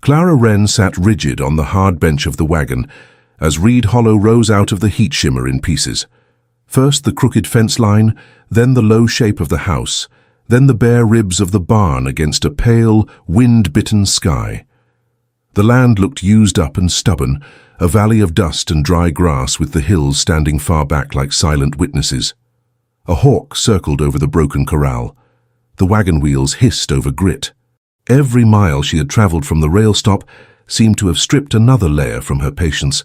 Clara Wren sat rigid on the hard bench of the wagon as Reed Hollow rose out of the heat shimmer in pieces. First the crooked fence line, then the low shape of the house, then the bare ribs of the barn against a pale, wind-bitten sky. The land looked used up and stubborn, a valley of dust and dry grass with the hills standing far back like silent witnesses. A hawk circled over the broken corral. The wagon wheels hissed over grit. Every mile she had traveled from the rail stop seemed to have stripped another layer from her patience,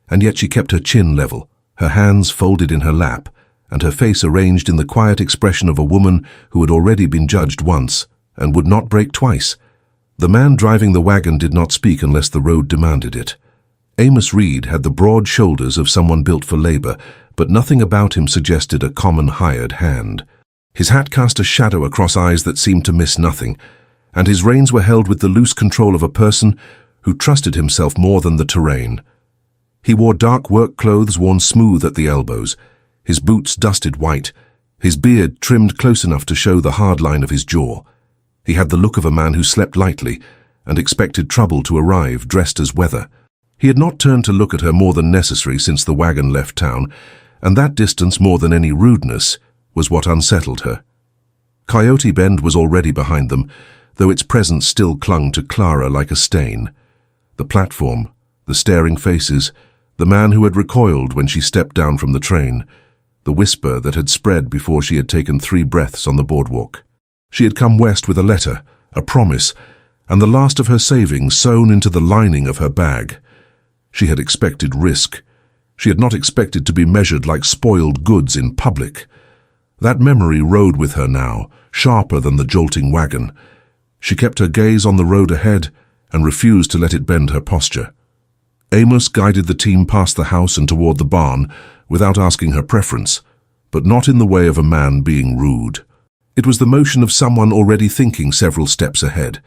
and yet she kept her chin level, her hands folded in her lap, and her face arranged in the quiet expression of a woman who had already been judged once and would not break twice. The man driving the wagon did not speak unless the road demanded it. Amos Reed had the broad shoulders of someone built for labor, but nothing about him suggested a common hired hand. His hat cast a shadow across eyes that seemed to miss nothing, and his reins were held with the loose control of a person who trusted himself more than the terrain. He wore dark work clothes worn smooth at the elbows, his boots dusted white, his beard trimmed close enough to show the hard line of his jaw. He had the look of a man who slept lightly and expected trouble to arrive dressed as weather. He had not turned to look at her more than necessary since the wagon left town, and that distance more than any rudeness was what unsettled her. Coyote Bend was already behind them, though its presence still clung to Clara like a stain. The platform, the staring faces, the man who had recoiled when she stepped down from the train, the whisper that had spread before she had taken 3 breaths on the boardwalk. She had come west with a letter, a promise, and the last of her savings sewn into the lining of her bag. She had expected risk. She had not expected to be measured like spoiled goods in public. That memory rode with her now, sharper than the jolting wagon. She kept her gaze on the road ahead and refused to let it bend her posture. Amos guided the team past the house and toward the barn without asking her preference, but not in the way of a man being rude. It was the motion of someone already thinking several steps ahead.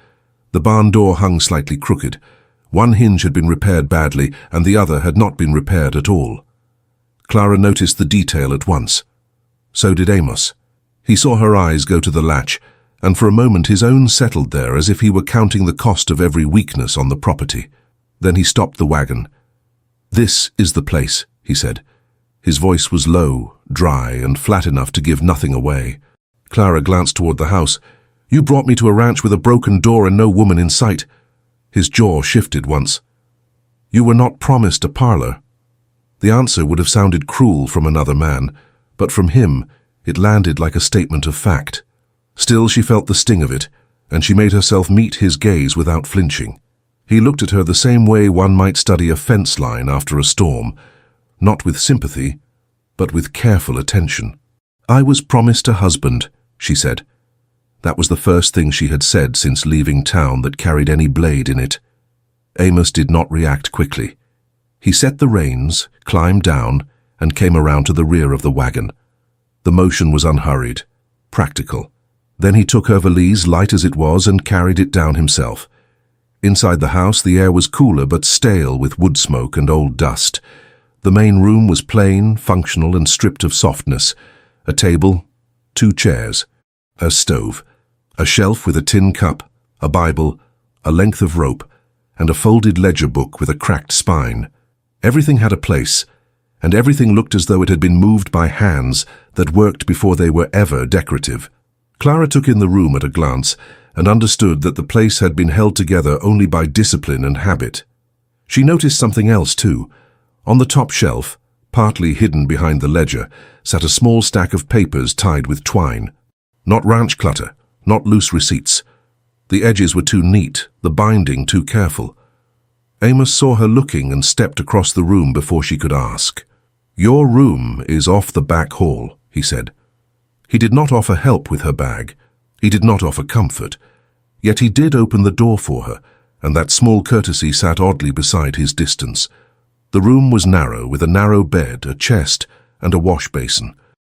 The barn door hung slightly crooked. One hinge had been repaired badly, and the other had not been repaired at all. Clara noticed the detail at once. So did Amos. He saw her eyes go to the latch, and for a moment his own settled there as if he were counting the cost of every weakness on the property. Then he stopped the wagon. "This is the place," he said. His voice was low, dry, and flat enough to give nothing away. Clara glanced toward the house. "You brought me to a ranch with a broken door and no woman in sight." His jaw shifted once. "You were not promised a parlor." The answer would have sounded cruel from another man, but from him it landed like a statement of fact. Still, she felt the sting of it, and she made herself meet his gaze without flinching. He looked at her the same way one might study a fence line after a storm, not with sympathy, but with careful attention. "I was promised a husband," she said. That was the first thing she had said since leaving town that carried any blade in it. Amos did not react quickly. He set the reins, climbed down, and came around to the rear of the wagon. The motion was unhurried, practical. Then he took her valise, light as it was, and carried it down himself. Inside the house, the air was cooler but stale with wood smoke and old dust. The main room was plain, functional, and stripped of softness. A table, 2 chairs, a stove, a shelf with a tin cup, a Bible, a length of rope, and a folded ledger book with a cracked spine. Everything had a place, and everything looked as though it had been moved by hands that worked before they were ever decorative. Clara took in the room at a glance and understood that the place had been held together only by discipline and habit. She noticed something else, too. On the top shelf, partly hidden behind the ledger, sat a small stack of papers tied with twine. Not ranch clutter, not loose receipts. The edges were too neat, the binding too careful. Amos saw her looking and stepped across the room before she could ask. "Your room is off the back hall," he said. He did not offer help with her bag. He did not offer comfort. Yet he did open the door for her, and that small courtesy sat oddly beside his distance. The room was narrow, with a narrow bed, a chest, and a wash basin.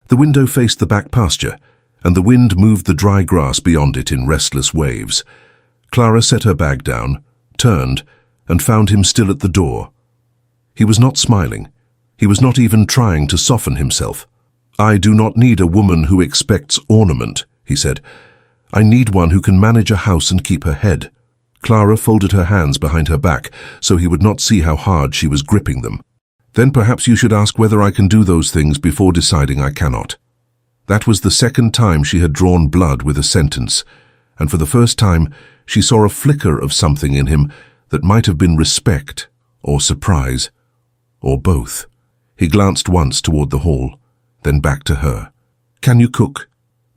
The window faced the back pasture, and the wind moved the dry grass beyond it in restless waves. Clara set her bag down, turned, and found him still at the door. He was not smiling. He was not even trying to soften himself. "I do not need a woman who expects ornament," he said. "I need one who can manage a house and keep her head." Clara folded her hands behind her back so he would not see how hard she was gripping them. "Then perhaps you should ask whether I can do those things before deciding I cannot." That was the second time she had drawn blood with a sentence, and for the first time she saw a flicker of something in him that might have been respect or surprise, or both. He glanced once toward the hall, then back to her. "Can you cook?"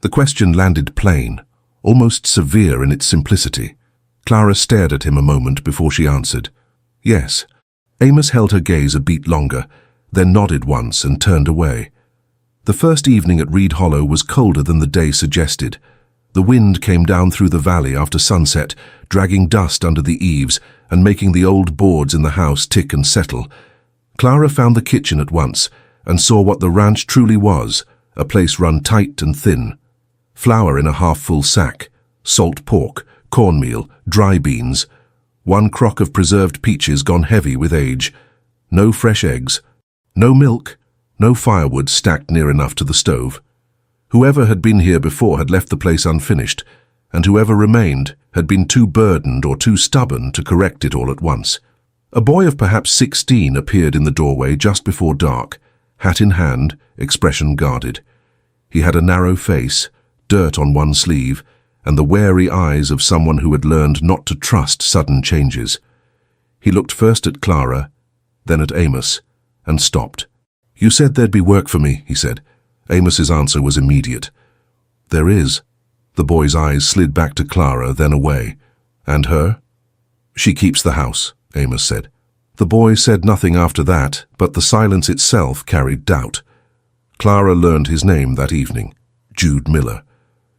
The question landed plain, almost severe in its simplicity. Clara stared at him a moment before she answered, "Yes." Amos held her gaze a beat longer, then nodded once and turned away. The first evening at Reed Hollow was colder than the day suggested. The wind came down through the valley after sunset, dragging dust under the eaves and making the old boards in the house tick and settle. Clara found the kitchen at once and saw what the ranch truly was, a place run tight and thin. Flour in a half-full sack, salt pork, cornmeal, dry beans, one crock of preserved peaches gone heavy with age, no fresh eggs, no milk, no firewood stacked near enough to the stove. Whoever had been here before had left the place unfinished, and whoever remained had been too burdened or too stubborn to correct it all at once. A boy of perhaps 16 appeared in the doorway just before dark, hat in hand, expression guarded. He had a narrow face, dirt on one sleeve, and the wary eyes of someone who had learned not to trust sudden changes. He looked first at Clara, then at Amos, and stopped. "You said there'd be work for me," he said. Amos's answer was immediate. "There is." The boy's eyes slid back to Clara, then away. "And her?" "She keeps the house," Amos said. The boy said nothing after that, but the silence itself carried doubt. Clara learned his name that evening, Jude Miller.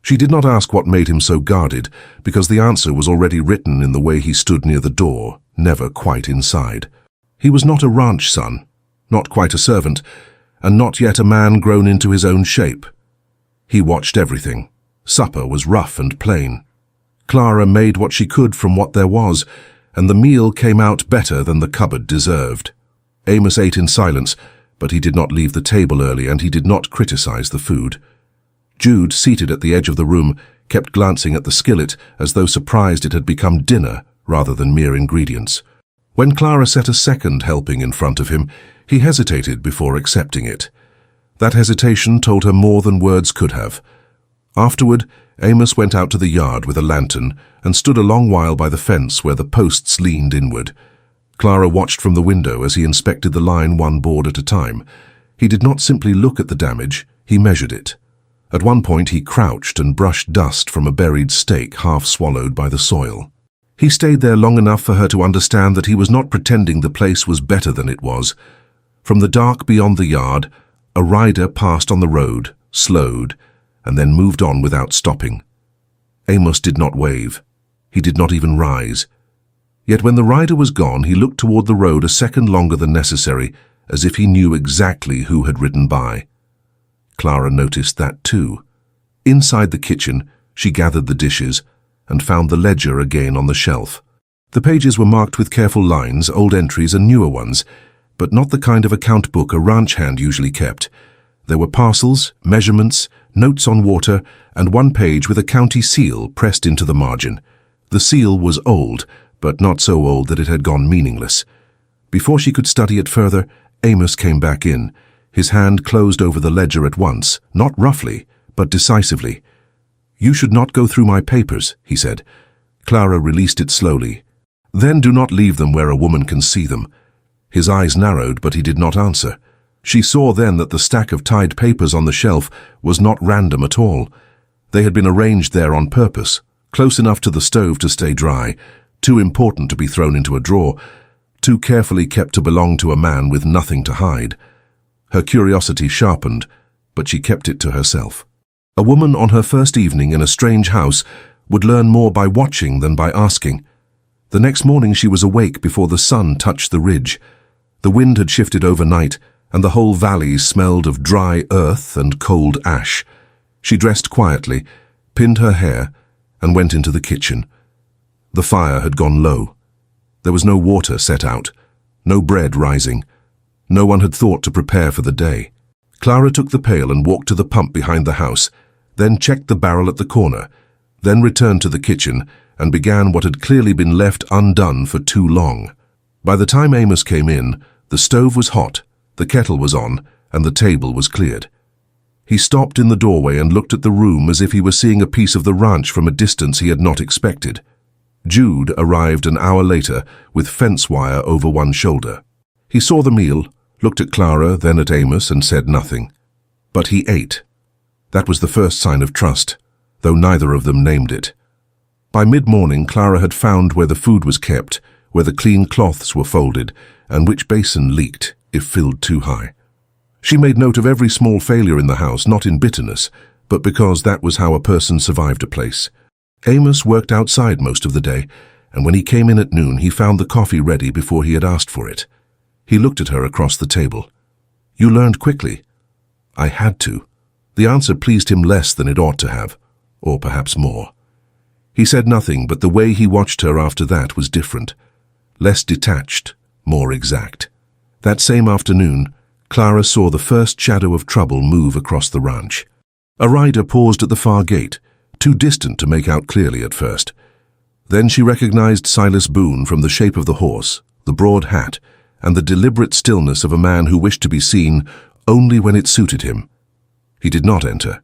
She did not ask what made him so guarded, because the answer was already written in the way he stood near the door, never quite inside. He was not a ranch son, not quite a servant, and not yet a man grown into his own shape. He watched everything. Supper was rough and plain. Clara made what she could from what there was, and the meal came out better than the cupboard deserved. Amos ate in silence, but he did not leave the table early, and he did not criticize the food. Jude, seated at the edge of the room, kept glancing at the skillet as though surprised it had become dinner rather than mere ingredients. When Clara set a second helping in front of him, he hesitated before accepting it. That hesitation told her more than words could have. Afterward, Amos went out to the yard with a lantern and stood a long while by the fence where the posts leaned inward. Clara watched from the window as he inspected the line one board at a time. He did not simply look at the damage, he measured it. At one point he crouched and brushed dust from a buried stake half swallowed by the soil. He stayed there long enough for her to understand that he was not pretending the place was better than it was. From the dark beyond the yard, a rider passed on the road, slowed, and then moved on without stopping. Amos did not wave. He did not even rise. Yet when the rider was gone, he looked toward the road a second longer than necessary, as if he knew exactly who had ridden by. Clara noticed that too. Inside the kitchen, she gathered the dishes and found the ledger again on the shelf. The pages were marked with careful lines, old entries and newer ones, but not the kind of account book a ranch hand usually kept. There were parcels, measurements, notes on water, and one page with a county seal pressed into the margin. The seal was old, but not so old that it had gone meaningless. Before she could study it further, Amos came back in. His hand closed over the ledger at once, not roughly, but decisively. "You should not go through my papers," he said. Clara released it slowly. "Then do not leave them where a woman can see them." His eyes narrowed, but he did not answer. She saw then that the stack of tied papers on the shelf was not random at all. They had been arranged there on purpose, close enough to the stove to stay dry, too important to be thrown into a drawer, too carefully kept to belong to a man with nothing to hide. Her curiosity sharpened, but she kept it to herself. A woman on her first evening in a strange house would learn more by watching than by asking. The next morning she was awake before the sun touched the ridge. The wind had shifted overnight, and the whole valley smelled of dry earth and cold ash. She dressed quietly, pinned her hair, and went into the kitchen. The fire had gone low. There was no water set out, no bread rising. No one had thought to prepare for the day. Clara took the pail and walked to the pump behind the house, then checked the barrel at the corner, then returned to the kitchen and began what had clearly been left undone for too long. By the time Amos came in, the stove was hot, the kettle was on, and the table was cleared. He stopped in the doorway and looked at the room as if he were seeing a piece of the ranch from a distance he had not expected. Jude arrived an hour later with fence wire over one shoulder. He saw the meal, looked at Clara, then at Amos, and said nothing. But he ate. That was the first sign of trust, though neither of them named it. By mid-morning, Clara had found where the food was kept, where the clean cloths were folded, and which basin leaked if filled too high. She made note of every small failure in the house, not in bitterness, but because that was how a person survived a place. Amos worked outside most of the day, and when he came in at noon, he found the coffee ready before he had asked for it. He looked at her across the table. "You learned quickly." "I had to." The answer pleased him less than it ought to have, or perhaps more. He said nothing, but the way he watched her after that was different. Less detached, more exact. That same afternoon, Clara saw the first shadow of trouble move across the ranch. A rider paused at the far gate, too distant to make out clearly at first. Then she recognized Silas Boone from the shape of the horse, the broad hat, and the deliberate stillness of a man who wished to be seen only when it suited him. He did not enter.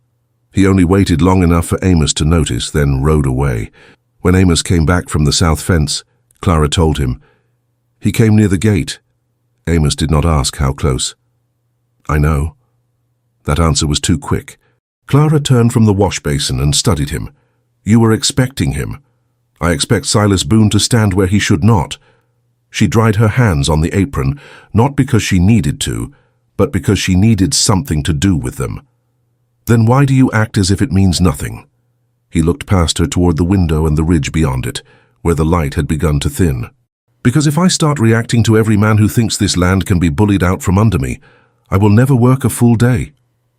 He only waited long enough for Amos to notice, then rode away. When Amos came back from the south fence, Clara told him. He came near the gate. Amos did not ask how close. "I know." That answer was too quick. Clara turned from the wash basin and studied him. "You were expecting him. I expect Silas Boone to stand where he should not." She dried her hands on the apron, not because she needed to, but because she needed something to do with them. "Then why do you act as if it means nothing?" He looked past her toward the window and the ridge beyond it, where the light had begun to thin. "Because if I start reacting to every man who thinks this land can be bullied out from under me, I will never work a full day."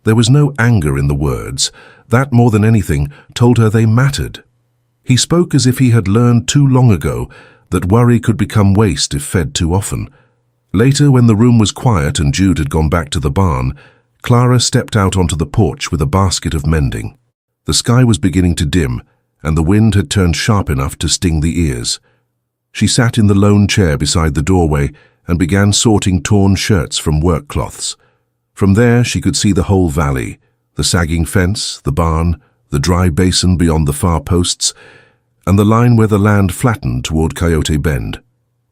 There was no anger in the words. That, more than anything, told her they mattered. He spoke as if he had learned too long ago that worry could become waste if fed too often. Later, when the room was quiet and Jude had gone back to the barn, Clara stepped out onto the porch with a basket of mending. The sky was beginning to dim, and the wind had turned sharp enough to sting the ears. She sat in the lone chair beside the doorway and began sorting torn shirts from work cloths. From there she could see the whole valley, the sagging fence, the barn, the dry basin beyond the far posts, and the line where the land flattened toward Coyote Bend.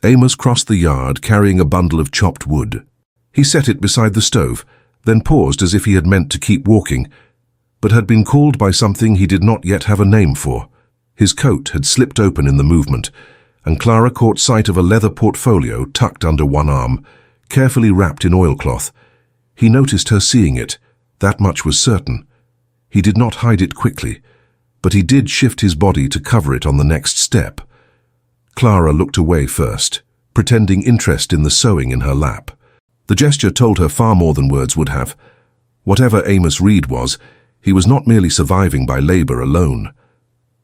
Amos crossed the yard carrying a bundle of chopped wood. He set it beside the stove, then paused as if he had meant to keep walking, but had been called by something he did not yet have a name for. His coat had slipped open in the movement, and Clara caught sight of a leather portfolio tucked under one arm, carefully wrapped in oilcloth. He noticed her seeing it, that much was certain. He did not hide it quickly, but he did shift his body to cover it on the next step. Clara looked away first, pretending interest in the sewing in her lap. The gesture told her far more than words would have. Whatever Amos Reed was, he was not merely surviving by labor alone.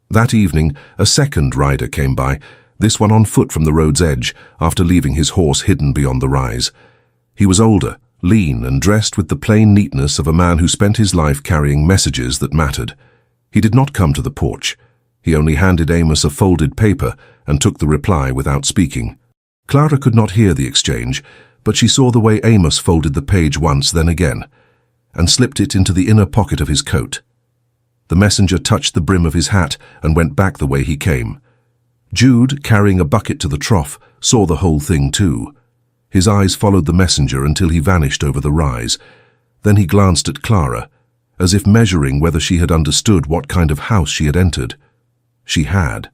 That evening, a second rider came by, this one on foot from the road's edge, after leaving his horse hidden beyond the rise. He was older, lean, and dressed with the plain neatness of a man who spent his life carrying messages that mattered. He did not come to the porch. He only handed Amos a folded paper and took the reply without speaking. Clara could not hear the exchange, but she saw the way Amos folded the page once, then again, and slipped it into the inner pocket of his coat. The messenger touched the brim of his hat and went back the way he came. Jude, carrying a bucket to the trough, saw the whole thing too. His eyes followed the messenger until he vanished over the rise. Then he glanced at Clara, as if measuring whether she had understood what kind of house she had entered. She had.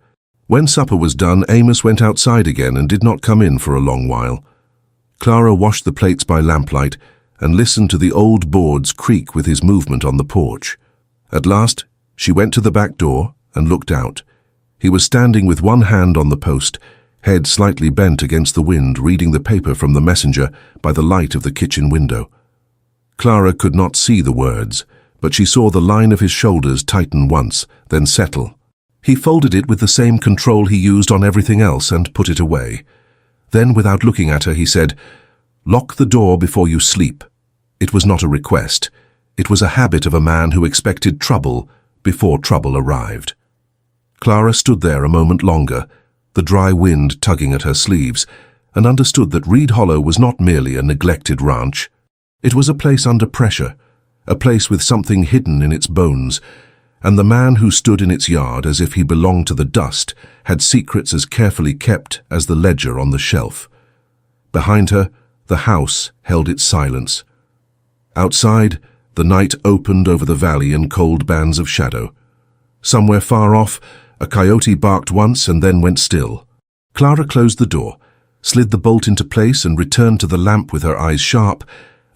When supper was done, Amos went outside again and did not come in for a long while. Clara washed the plates by lamplight and listened to the old boards creak with his movement on the porch. At last, she went to the back door and looked out. He was standing with one hand on the post, head slightly bent against the wind, reading the paper from the messenger by the light of the kitchen window. Clara could not see the words, but she saw the line of his shoulders tighten once, then settle. He folded it with the same control he used on everything else and put it away. Then, without looking at her, he said, "Lock the door before you sleep." It was not a request. It was a habit of a man who expected trouble before trouble arrived. Clara stood there a moment longer, the dry wind tugging at her sleeves, and understood that Reed Hollow was not merely a neglected ranch. It was a place under pressure, a place with something hidden in its bones, and the man who stood in its yard as if he belonged to the dust had secrets as carefully kept as the ledger on the shelf. Behind her, the house held its silence. Outside, the night opened over the valley in cold bands of shadow. Somewhere far off, a coyote barked once and then went still. Clara closed the door, slid the bolt into place and returned to the lamp with her eyes sharp,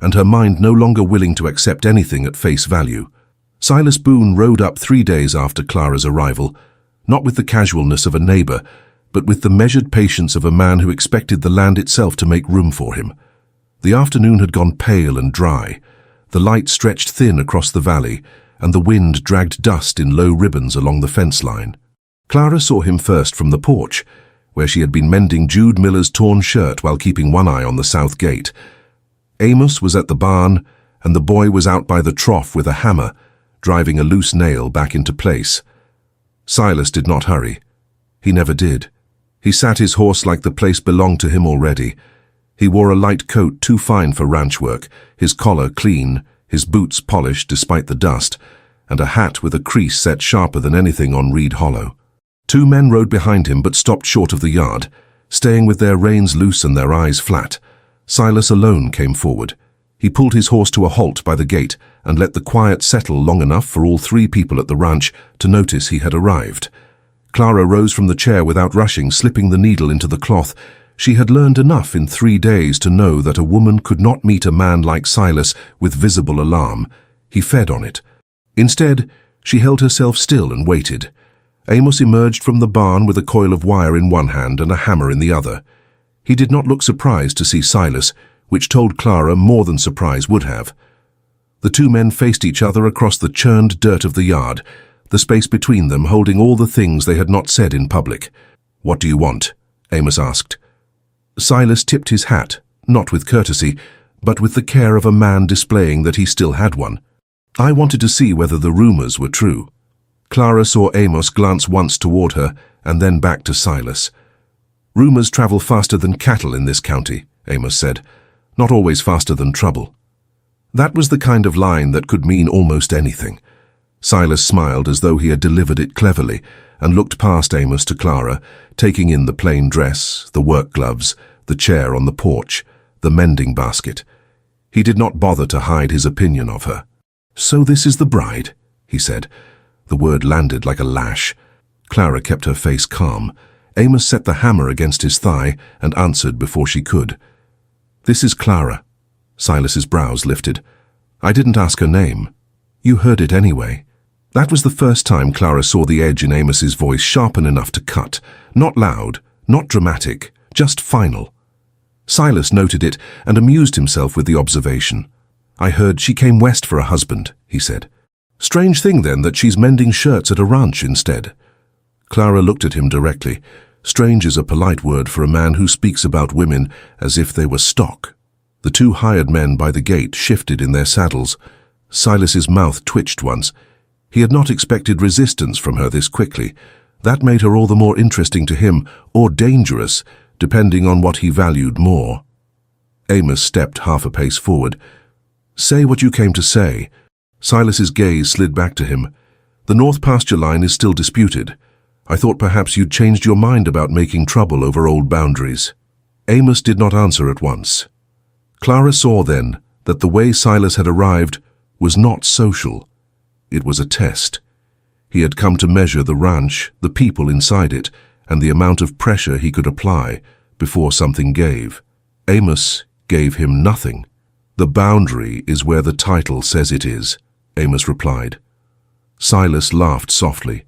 and her mind no longer willing to accept anything at face value. Silas Boone rode up 3 days after Clara's arrival, not with the casualness of a neighbor, but with the measured patience of a man who expected the land itself to make room for him. The afternoon had gone pale and dry. The light stretched thin across the valley, and the wind dragged dust in low ribbons along the fence line. Clara saw him first from the porch, where she had been mending Jude Miller's torn shirt while keeping one eye on the south gate. Amos was at the barn, and the boy was out by the trough with a hammer, driving a loose nail back into place. Silas did not hurry. He never did. He sat his horse like the place belonged to him already. He wore a light coat too fine for ranch work, his collar clean, his boots polished despite the dust, and a hat with a crease set sharper than anything on Reed Hollow. 2 men rode behind him but stopped short of the yard, staying with their reins loose and their eyes flat. Silas alone came forward. He pulled his horse to a halt by the gate and let the quiet settle long enough for all 3 people at the ranch to notice he had arrived. Clara rose from the chair without rushing, slipping the needle into the cloth. She had learned enough in 3 days to know that a woman could not meet a man like Silas with visible alarm. He fed on it. Instead, she held herself still and waited. Amos emerged from the barn with a coil of wire in one hand and a hammer in the other. He did not look surprised to see Silas, which told Clara more than surprise would have. The 2 men faced each other across the churned dirt of the yard, the space between them holding all the things they had not said in public. "What do you want?" Amos asked. Silas tipped his hat, not with courtesy, but with the care of a man displaying that he still had one. "I wanted to see whether the rumors were true." Clara saw Amos glance once toward her and then back to Silas. "Rumors travel faster than cattle in this county," Amos said, "not always faster than trouble." That was the kind of line that could mean almost anything. Silas smiled as though he had delivered it cleverly and looked past Amos to Clara, taking in the plain dress, the work gloves, the chair on the porch, the mending basket. He did not bother to hide his opinion of her. "So this is the bride," he said. The word landed like a lash. Clara kept her face calm. Amos set the hammer against his thigh and answered before she could. "This is Clara." Silas's brows lifted. "I didn't ask her name." "You heard it anyway." That was the first time Clara saw the edge in Amos's voice sharpen enough to cut. Not loud, not dramatic, just final. Silas noted it and amused himself with the observation. "I heard she came west for a husband," he said. "Strange thing then that she's mending shirts at a ranch instead." Clara looked at him directly. Strange is a polite word for a man who speaks about women as if they were stock. The 2 hired men by the gate shifted in their saddles. Silas's mouth twitched once. He had not expected resistance from her this quickly. That made her all the more interesting to him, or dangerous, depending on what he valued more. Amos stepped half a pace forward. "Say what you came to say." Silas's gaze slid back to him. "The north pasture line is still disputed. I thought perhaps you'd changed your mind about making trouble over old boundaries." Amos did not answer at once. Clara saw then that the way Silas had arrived was not social. It was a test. He had come to measure the ranch, the people inside it, and the amount of pressure he could apply before something gave. Amos gave him nothing. "The boundary is where the title says it is," Amos replied. Silas laughed softly.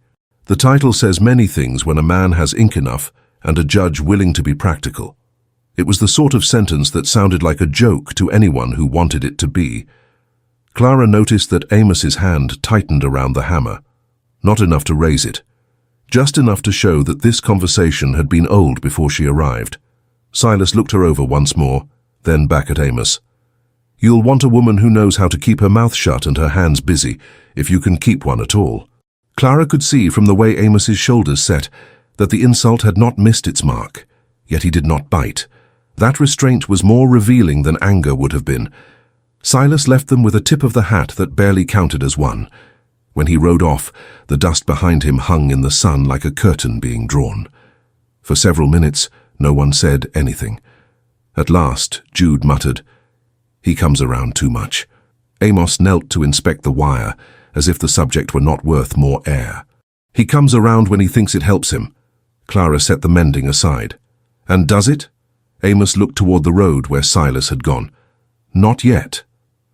"The title says many things when a man has ink enough and a judge willing to be practical." It was the sort of sentence that sounded like a joke to anyone who wanted it to be. Clara noticed that Amos's hand tightened around the hammer. Not enough to raise it. Just enough to show that this conversation had been old before she arrived. Silas looked her over once more, then back at Amos. "You'll want a woman who knows how to keep her mouth shut and her hands busy, if you can keep one at all." Clara could see from the way Amos's shoulders set that the insult had not missed its mark, yet he did not bite. That restraint was more revealing than anger would have been. Silas left them with a tip of the hat that barely counted as one. When he rode off, the dust behind him hung in the sun like a curtain being drawn. For several minutes, no one said anything. At last, Jude muttered, "He comes around too much." Amos knelt to inspect the wire, as if the subject were not worth more air. "He comes around when he thinks it helps him." Clara set the mending aside. "And does it?" Amos looked toward the road where Silas had gone. "Not yet."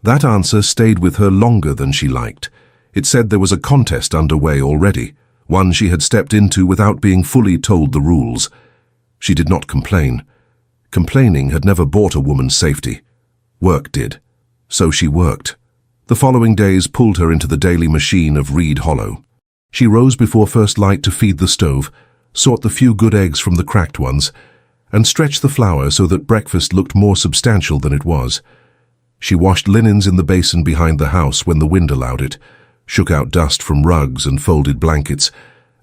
That answer stayed with her longer than she liked. It said there was a contest underway already, one she had stepped into without being fully told the rules. She did not complain. Complaining had never bought a woman's safety. Work did. So she worked. The following days pulled her into the daily machine of Reed Hollow. She rose before first light to feed the stove, sort the few good eggs from the cracked ones, and stretched the flour so that breakfast looked more substantial than it was. She washed linens in the basin behind the house when the wind allowed it, shook out dust from rugs and folded blankets,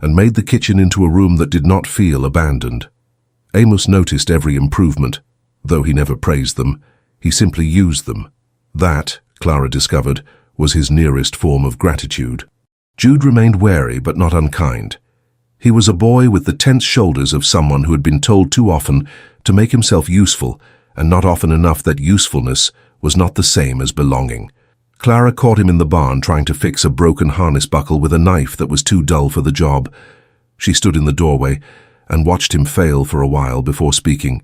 and made the kitchen into a room that did not feel abandoned. Amos noticed every improvement. Though he never praised them, he simply used them. That, Clara discovered, was his nearest form of gratitude. Jude remained wary but not unkind. He was a boy with the tense shoulders of someone who had been told too often to make himself useful, and not often enough that usefulness was not the same as belonging. Clara caught him in the barn trying to fix a broken harness buckle with a knife that was too dull for the job. She stood in the doorway and watched him fail for a while before speaking.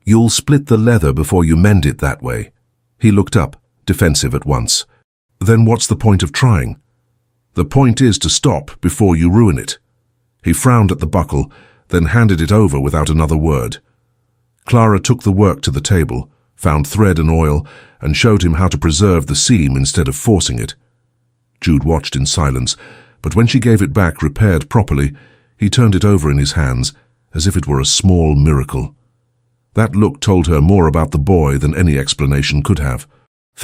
"You'll split the leather before you mend it that way." He looked up, defensive at once. "Then what's the point of trying?" "The point is to stop before you ruin it." He frowned at the buckle, then handed it over without another word. Clara took the work to the table, found thread and oil, and showed him how to preserve the seam instead of forcing it. Jude watched in silence, but when she gave it back repaired properly, he turned it over in his hands, as if it were a small miracle. That look told her more about the boy than any explanation could have.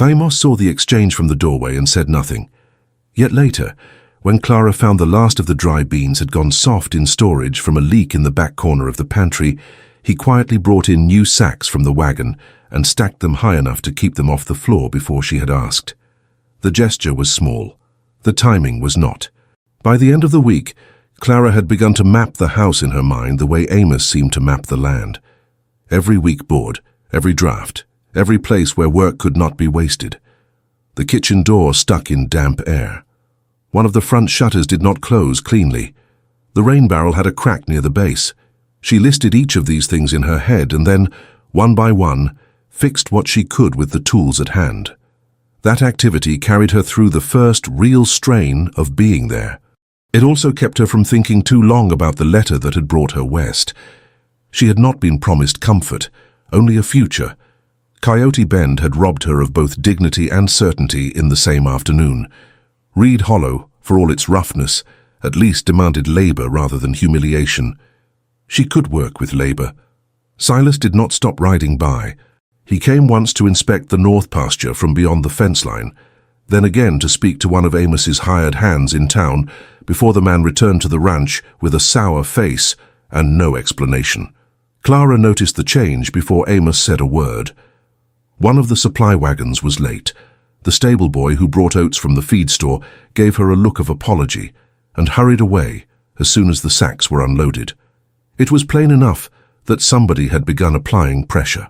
Amos saw the exchange from the doorway and said nothing. Yet later, when Clara found the last of the dry beans had gone soft in storage from a leak in the back corner of the pantry, he quietly brought in new sacks from the wagon and stacked them high enough to keep them off the floor before she had asked. The gesture was small. The timing was not. By the end of the week, Clara had begun to map the house in her mind the way Amos seemed to map the land. Every week board, every draft, every place where work could not be wasted. The kitchen door stuck in damp air. One of the front shutters did not close cleanly. The rain barrel had a crack near the base. She listed each of these things in her head and then, one by one, fixed what she could with the tools at hand. That activity carried her through the first real strain of being there. It also kept her from thinking too long about the letter that had brought her west. She had not been promised comfort, only a future. Coyote Bend had robbed her of both dignity and certainty in the same afternoon. Reed Hollow, for all its roughness, at least demanded labor rather than humiliation. She could work with labor. Silas did not stop riding by. He came once to inspect the north pasture from beyond the fence line, then again to speak to one of Amos's hired hands in town before the man returned to the ranch with a sour face and no explanation. Clara noticed the change before Amos said a word. One of the supply wagons was late. The stable boy who brought oats from the feed store gave her a look of apology and hurried away as soon as the sacks were unloaded. It was plain enough that somebody had begun applying pressure.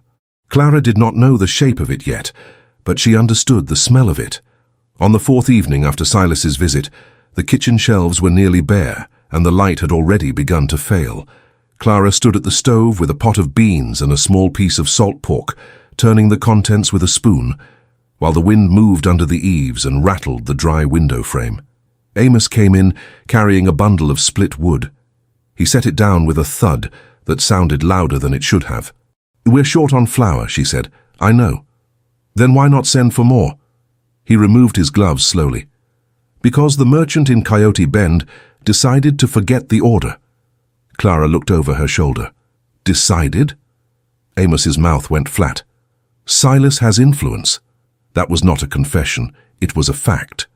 Clara did not know the shape of it yet, but she understood the smell of it. On the fourth evening after Silas's visit, the kitchen shelves were nearly bare and the light had already begun to fail. Clara stood at the stove with a pot of beans and a small piece of salt pork, turning the contents with a spoon, while the wind moved under the eaves and rattled the dry window frame. Amos came in carrying a bundle of split wood. He set it down with a thud that sounded louder than it should have. "We're short on flour," she said. "I know." "Then why not send for more?" He removed his gloves slowly. "Because the merchant in Coyote Bend decided to forget the order." Clara looked over her shoulder. "Decided?" Amos's mouth went flat. "Silas has influence." That was not a confession, it was a fact.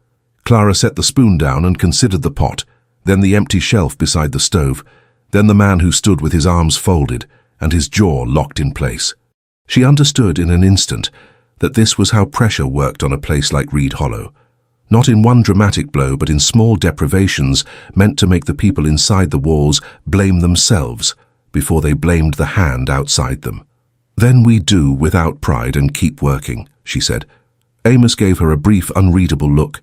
Clara set the spoon down and considered the pot. then the empty shelf beside the stove, then the man who stood with his arms folded and his jaw locked in place. She understood in an instant that this was how pressure worked on a place like Reed Hollow. Not in one dramatic blow, but in small deprivations meant to make the people inside the walls blame themselves before they blamed the hand outside them. "Then we do without pride and keep working," she said. Amos gave her a brief, unreadable look.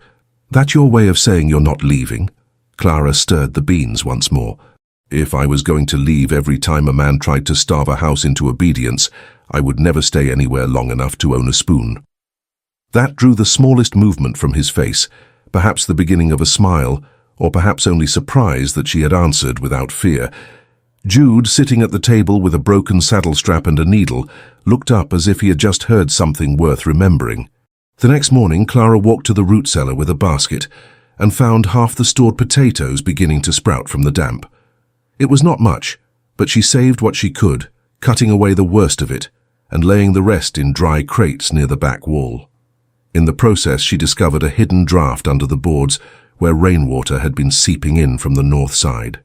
"That your way of saying you're not leaving?" Clara stirred the beans once more. "If I was going to leave every time a man tried to starve a house into obedience, I would never stay anywhere long enough to own a spoon." That drew the smallest movement from his face, perhaps the beginning of a smile, or perhaps only surprise that she had answered without fear. Jude, sitting at the table with a broken saddle strap and a needle, looked up as if he had just heard something worth remembering. The next morning, Clara walked to the root cellar with a basket and found half the stored potatoes beginning to sprout from the damp. It was not much, but she saved what she could, cutting away the worst of it and laying the rest in dry crates near the back wall. In the process, she discovered a hidden draft under the boards where rainwater had been seeping in from the north side.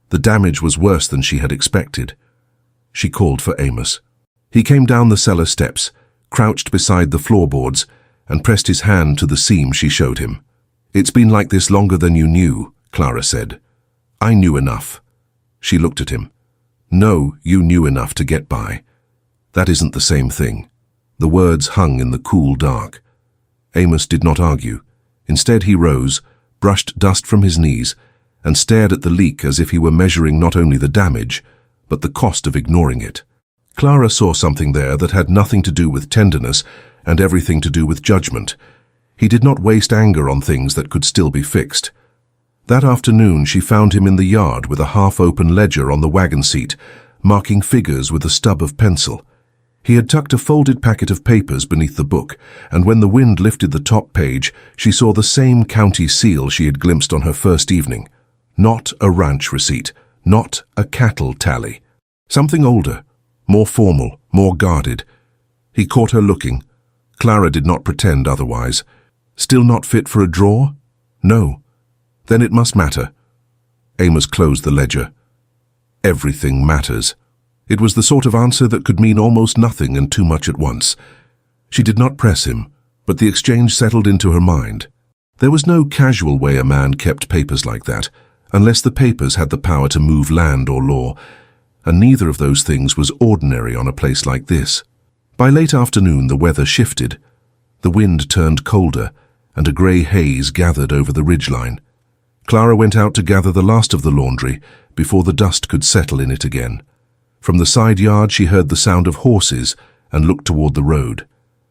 The damage was worse than she had expected. She called for Amos. He came down the cellar steps, crouched beside the floorboards, and pressed his hand to the seam she showed him. "It's been like this longer than you knew," Clara said. "I knew enough." She looked at him. "No, you knew enough to get by. That isn't the same thing." The words hung in the cool dark. Amos did not argue. Instead, he rose, brushed dust from his knees, and stared at the leak as if he were measuring not only the damage, but the cost of ignoring it. Clara saw something there that had nothing to do with tenderness and everything to do with judgment. He did not waste anger on things that could still be fixed. That afternoon, she found him in the yard with a half-open ledger on the wagon seat, marking figures with a stub of pencil. He had tucked a folded packet of papers beneath the book, and when the wind lifted the top page, she saw the same county seal she had glimpsed on her first evening. Not a ranch receipt, not a cattle tally. Something older, more formal, more guarded. He caught her looking. Clara did not pretend otherwise. Still not fit for a drawer? No. Then it must matter. Amos closed the ledger. Everything matters. It was the sort of answer that could mean almost nothing and too much at once. She did not press him, but the exchange settled into her mind. There was no casual way a man kept papers like that, unless the papers had the power to move land or law, and neither of those things was ordinary on a place like this. By late afternoon, the weather shifted. The wind turned colder, and a grey haze gathered over the ridgeline. Clara went out to gather the last of the laundry before the dust could settle in it again. From the side yard she heard the sound of horses and looked toward the road.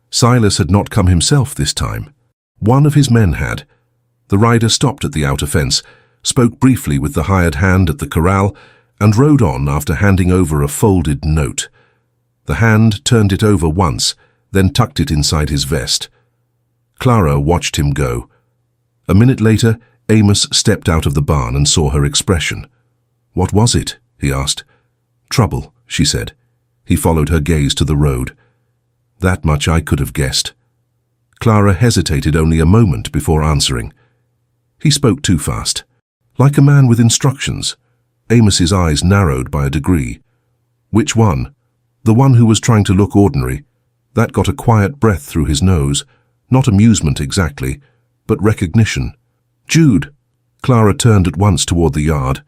Silas had not come himself this time. One of his men had. The rider stopped at the outer fence, spoke briefly with the hired hand at the corral, and rode on after handing over a folded note. The hand turned it over once, then tucked it inside his vest. Clara watched him go. A minute later, Amos stepped out of the barn and saw her expression. "What was it?" he asked. "Trouble," she said. He followed her gaze to the road. "That much I could have guessed." Clara hesitated only a moment before answering. He spoke too fast. Like a man with instructions. Amos's eyes narrowed by a degree. "Which one?" "The one who was trying to look ordinary." That got a quiet breath through his nose. Not amusement exactly, but recognition. "Jude." Clara turned at once toward the yard.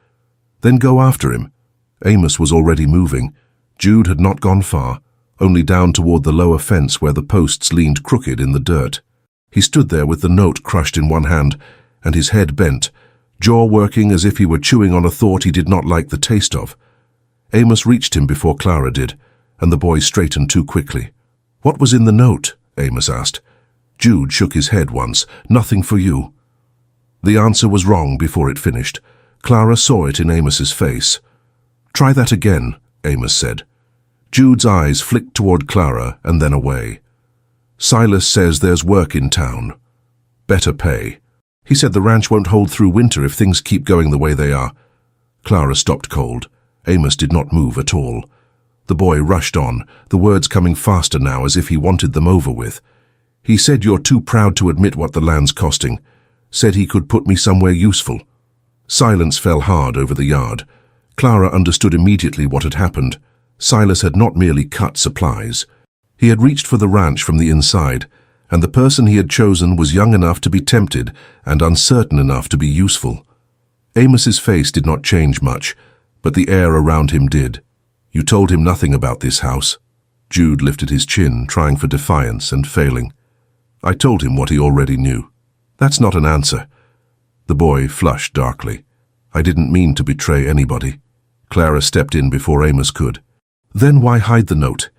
"Then go after him." Amos was already moving. Jude had not gone far, only down toward the lower fence where the posts leaned crooked in the dirt. He stood there with the note crushed in one hand and his head bent, jaw working as if he were chewing on a thought he did not like the taste of. Amos reached him before Clara did, and the boy straightened too quickly. "What was in the note?" Amos asked. Jude shook his head once. "Nothing for you." The answer was wrong before it finished. Clara saw it in Amos's face. "Try that again," Amos said. Jude's eyes flicked toward Clara and then away. "Silas says there's work in town. Better pay. He said the ranch won't hold through winter if things keep going the way they are." Clara stopped cold. Amos did not move at all. The boy rushed on, the words coming faster now as if he wanted them over with. "He said you're too proud to admit what the land's costing. Said he could put me somewhere useful." Silence fell hard over the yard. Clara understood immediately what had happened. Silas had not merely cut supplies. He had reached for the ranch from the inside, and the person he had chosen was young enough to be tempted and uncertain enough to be useful. Amos's face did not change much, but the air around him did. "You told him nothing about this house?" Jude lifted his chin, trying for defiance and failing. "I told him what he already knew." "That's not an answer." The boy flushed darkly. "I didn't mean to betray anybody." Clara stepped in before Amos could. "Then why hide the note?"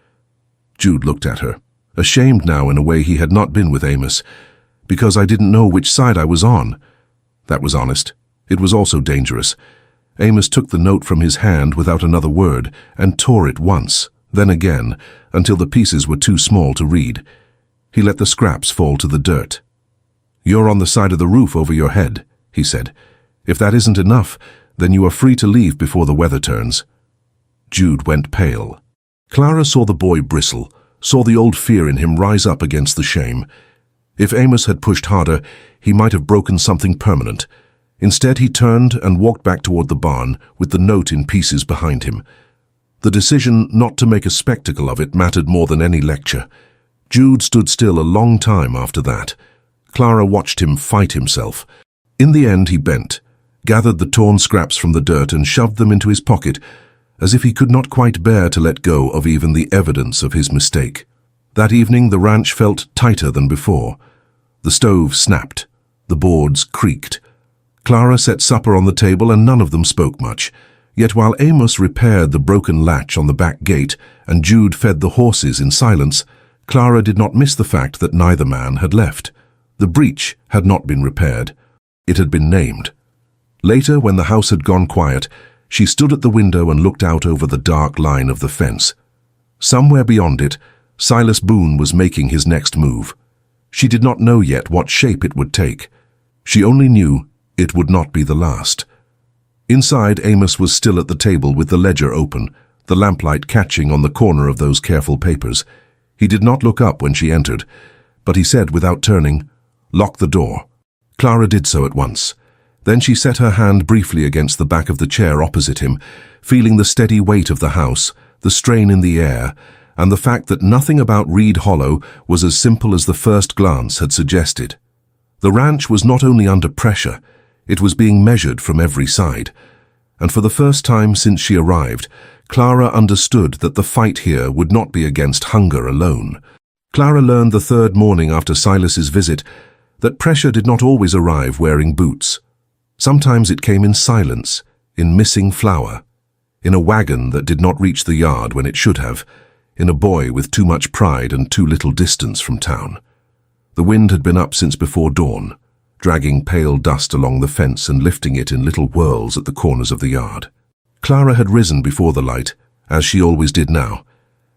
Jude looked at her, ashamed now in a way he had not been with Amos. "Because I didn't know which side I was on." That was honest. It was also dangerous. Amos took the note from his hand without another word and tore it once, then again, until the pieces were too small to read. He let the scraps fall to the dirt. "You're on the side of the roof over your head," he said. "If that isn't enough, then you are free to leave before the weather turns." Jude went pale. Clara saw the boy bristle, saw the old fear in him rise up against the shame. If Amos had pushed harder, he might have broken something permanent. Instead, he turned and walked back toward the barn, with the note in pieces behind him. The decision not to make a spectacle of it mattered more than any lecture. Jude stood still a long time after that. Clara watched him fight himself. In the end, he bent, gathered the torn scraps from the dirt and shoved them into his pocket, as if he could not quite bear to let go of even the evidence of his mistake. That evening, the ranch felt tighter than before. The stove snapped. The boards creaked. Clara set supper on the table and none of them spoke much. Yet while Amos repaired the broken latch on the back gate and Jude fed the horses in silence, Clara did not miss the fact that neither man had left. The breach had not been repaired. It had been named. Later, when the house had gone quiet, she stood at the window and looked out over the dark line of the fence. Somewhere beyond it, Silas Boone was making his next move. She did not know yet what shape it would take. She only knew it would not be the last. Inside, Amos was still at the table with the ledger open, the lamplight catching on the corner of those careful papers. He did not look up when she entered, but he said without turning, "Lock the door." Clara did so at once. Then she set her hand briefly against the back of the chair opposite him, feeling the steady weight of the house, the strain in the air, and the fact that nothing about Reed Hollow was as simple as the first glance had suggested. The ranch was not only under pressure, it was being measured from every side. And for the first time since she arrived, Clara understood that the fight here would not be against hunger alone. Clara learned the third morning after Silas's visit that pressure did not always arrive wearing boots. Sometimes it came in silence, in missing flour, in a wagon that did not reach the yard when it should have, in a boy with too much pride and too little distance from town. The wind had been up since before dawn, dragging pale dust along the fence and lifting it in little whirls at the corners of the yard. Clara had risen before the light, as she always did now,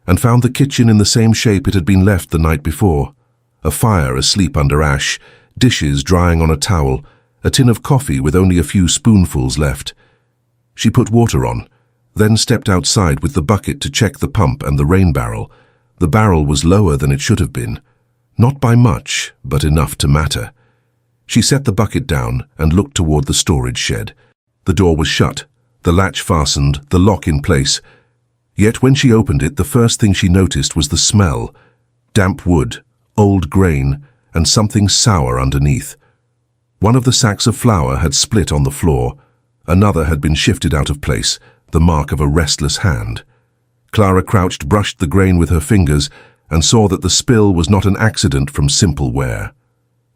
and found the kitchen in the same shape it had been left the night before. A fire asleep under ash, dishes drying on a towel, a tin of coffee with only a few spoonfuls left. She put water on, then stepped outside with the bucket to check the pump and the rain barrel. The barrel was lower than it should have been. Not by much, but enough to matter. She set the bucket down and looked toward the storage shed. The door was shut, the latch fastened, the lock in place. Yet when she opened it, the first thing she noticed was the smell. Damp wood, old grain, and something sour underneath. One of the sacks of flour had split on the floor. Another had been shifted out of place, the mark of a restless hand. Clara crouched, brushed the grain with her fingers, and saw that the spill was not an accident from simple wear.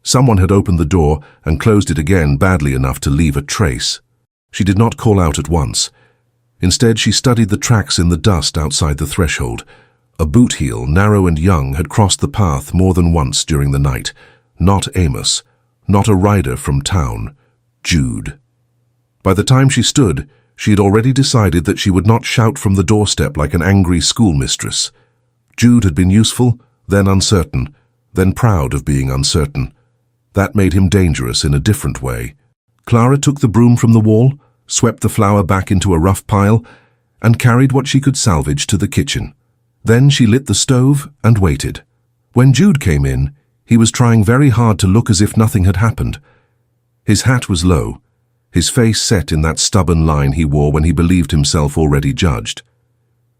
Someone had opened the door and closed it again badly enough to leave a trace. She did not call out at once. Instead, she studied the tracks in the dust outside the threshold. A boot heel, narrow and young, had crossed the path more than once during the night. Not Amos, not a rider from town, Jude. By the time she stood, she had already decided that she would not shout from the doorstep like an angry schoolmistress. Jude had been useful, then uncertain, then proud of being uncertain. That made him dangerous in a different way. Clara took the broom from the wall, swept the flour back into a rough pile, and carried what she could salvage to the kitchen. Then she lit the stove and waited. When Jude came in, he was trying very hard to look as if nothing had happened. His hat was low, his face set in that stubborn line he wore when he believed himself already judged.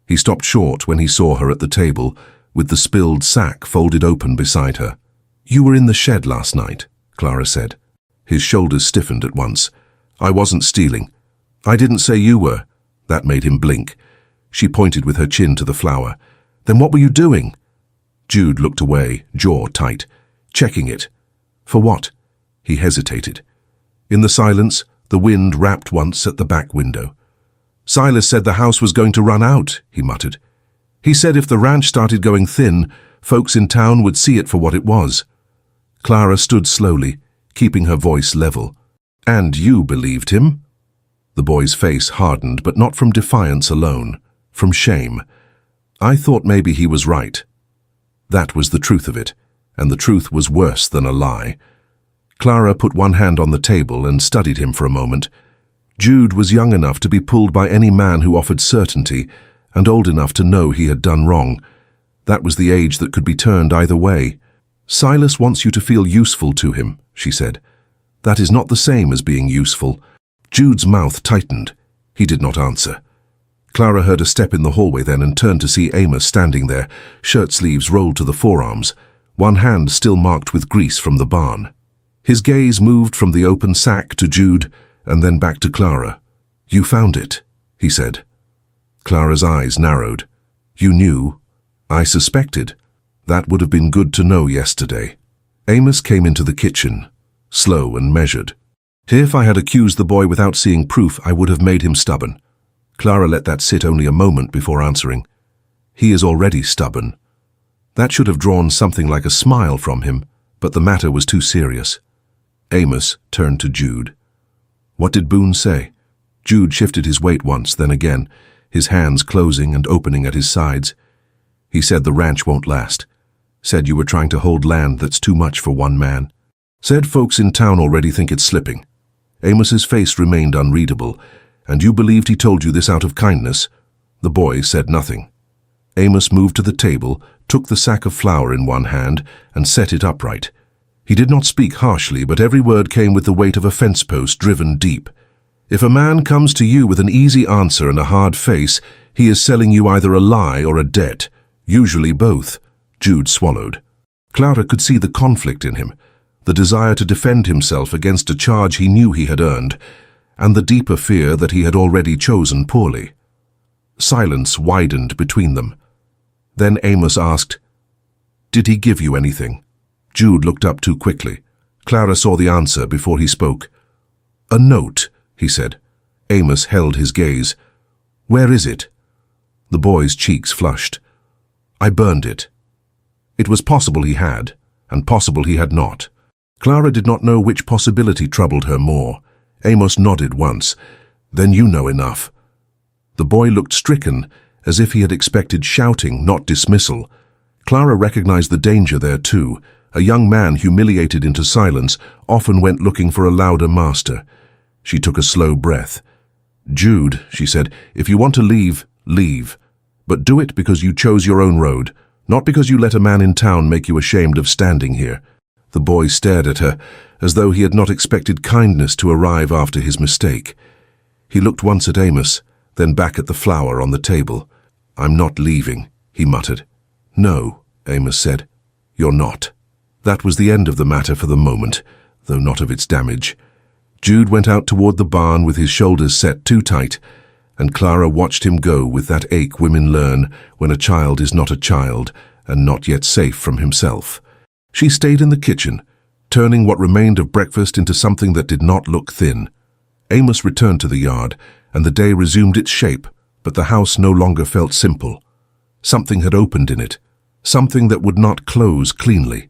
He stopped short when he saw her at the table, with the spilled sack folded open beside her. "You were in the shed last night," Clara said. His shoulders stiffened at once. "I wasn't stealing." "I didn't say you were." That made him blink. She pointed with her chin to the flower. "Then what were you doing?" Jude looked away, jaw tight. "Checking it." "For what?" He hesitated. In the silence, the wind rapped once at the back window. "Silas said the house was going to run out," he muttered. "He said if the ranch started going thin, folks in town would see it for what it was." Clara stood slowly, keeping her voice level. "And you believed him?" The boy's face hardened, but not from defiance alone, from shame. "I thought maybe he was right." That was the truth of it, and the truth was worse than a lie. Clara put one hand on the table and studied him for a moment. Jude was young enough to be pulled by any man who offered certainty, and old enough to know he had done wrong. That was the age that could be turned either way. "Silas wants you to feel useful to him," she said. "That is not the same as being useful." Jude's mouth tightened. He did not answer. Clara heard a step in the hallway then and turned to see Amos standing there, shirt sleeves rolled to the forearms, one hand still marked with grease from the barn. His gaze moved from the open sack to Jude and then back to Clara. "You found it," he said. Clara's eyes narrowed. "You knew?" "I suspected. That would have been good to know yesterday." Amos came into the kitchen, slow and measured. "If I had accused the boy without seeing proof, I would have made him stubborn." Clara let that sit only a moment before answering. "He is already stubborn." That should have drawn something like a smile from him, but the matter was too serious. Amos turned to Jude. "What did Boone say?" Jude shifted his weight once, then again, his hands closing and opening at his sides. "He said the ranch won't last. Said you were trying to hold land that's too much for one man. Said folks in town already think it's slipping." Amos's face remained unreadable. "And you believed he told you this out of kindness?" The boy said nothing. Amos moved to the table, took the sack of flour in one hand, and set it upright. He did not speak harshly, but every word came with the weight of a fence post driven deep. "If a man comes to you with an easy answer and a hard face, he is selling you either a lie or a debt, usually both." Jude swallowed. Clara could see the conflict in him, the desire to defend himself against a charge he knew he had earned, and the deeper fear that he had already chosen poorly. Silence widened between them. Then Amos asked, "Did he give you anything?" Jude looked up too quickly. Clara saw the answer before he spoke. "A note," he said. Amos held his gaze. "Where is it?" The boy's cheeks flushed. "I burned it." It was possible he had, and possible he had not. Clara did not know which possibility troubled her more. Amos nodded once. "Then you know enough." The boy looked stricken, as if he had expected shouting, not dismissal. Clara recognized the danger there too. A young man humiliated into silence often went looking for a louder master. She took a slow breath. "Jude," she said, "if you want to leave, leave. But do it because you chose your own road, not because you let a man in town make you ashamed of standing here." The boy stared at her, as though he had not expected kindness to arrive after his mistake. He looked once at Amos, then back at the flour on the table. "I'm not leaving," he muttered. "No," Amos said. "You're not." That was the end of the matter for the moment, though not of its damage. Jude went out toward the barn with his shoulders set too tight, and Clara watched him go with that ache women learn when a child is not a child and not yet safe from himself. She stayed in the kitchen, turning what remained of breakfast into something that did not look thin. Amos returned to the yard, and the day resumed its shape, but the house no longer felt simple. Something had opened in it, something that would not close cleanly.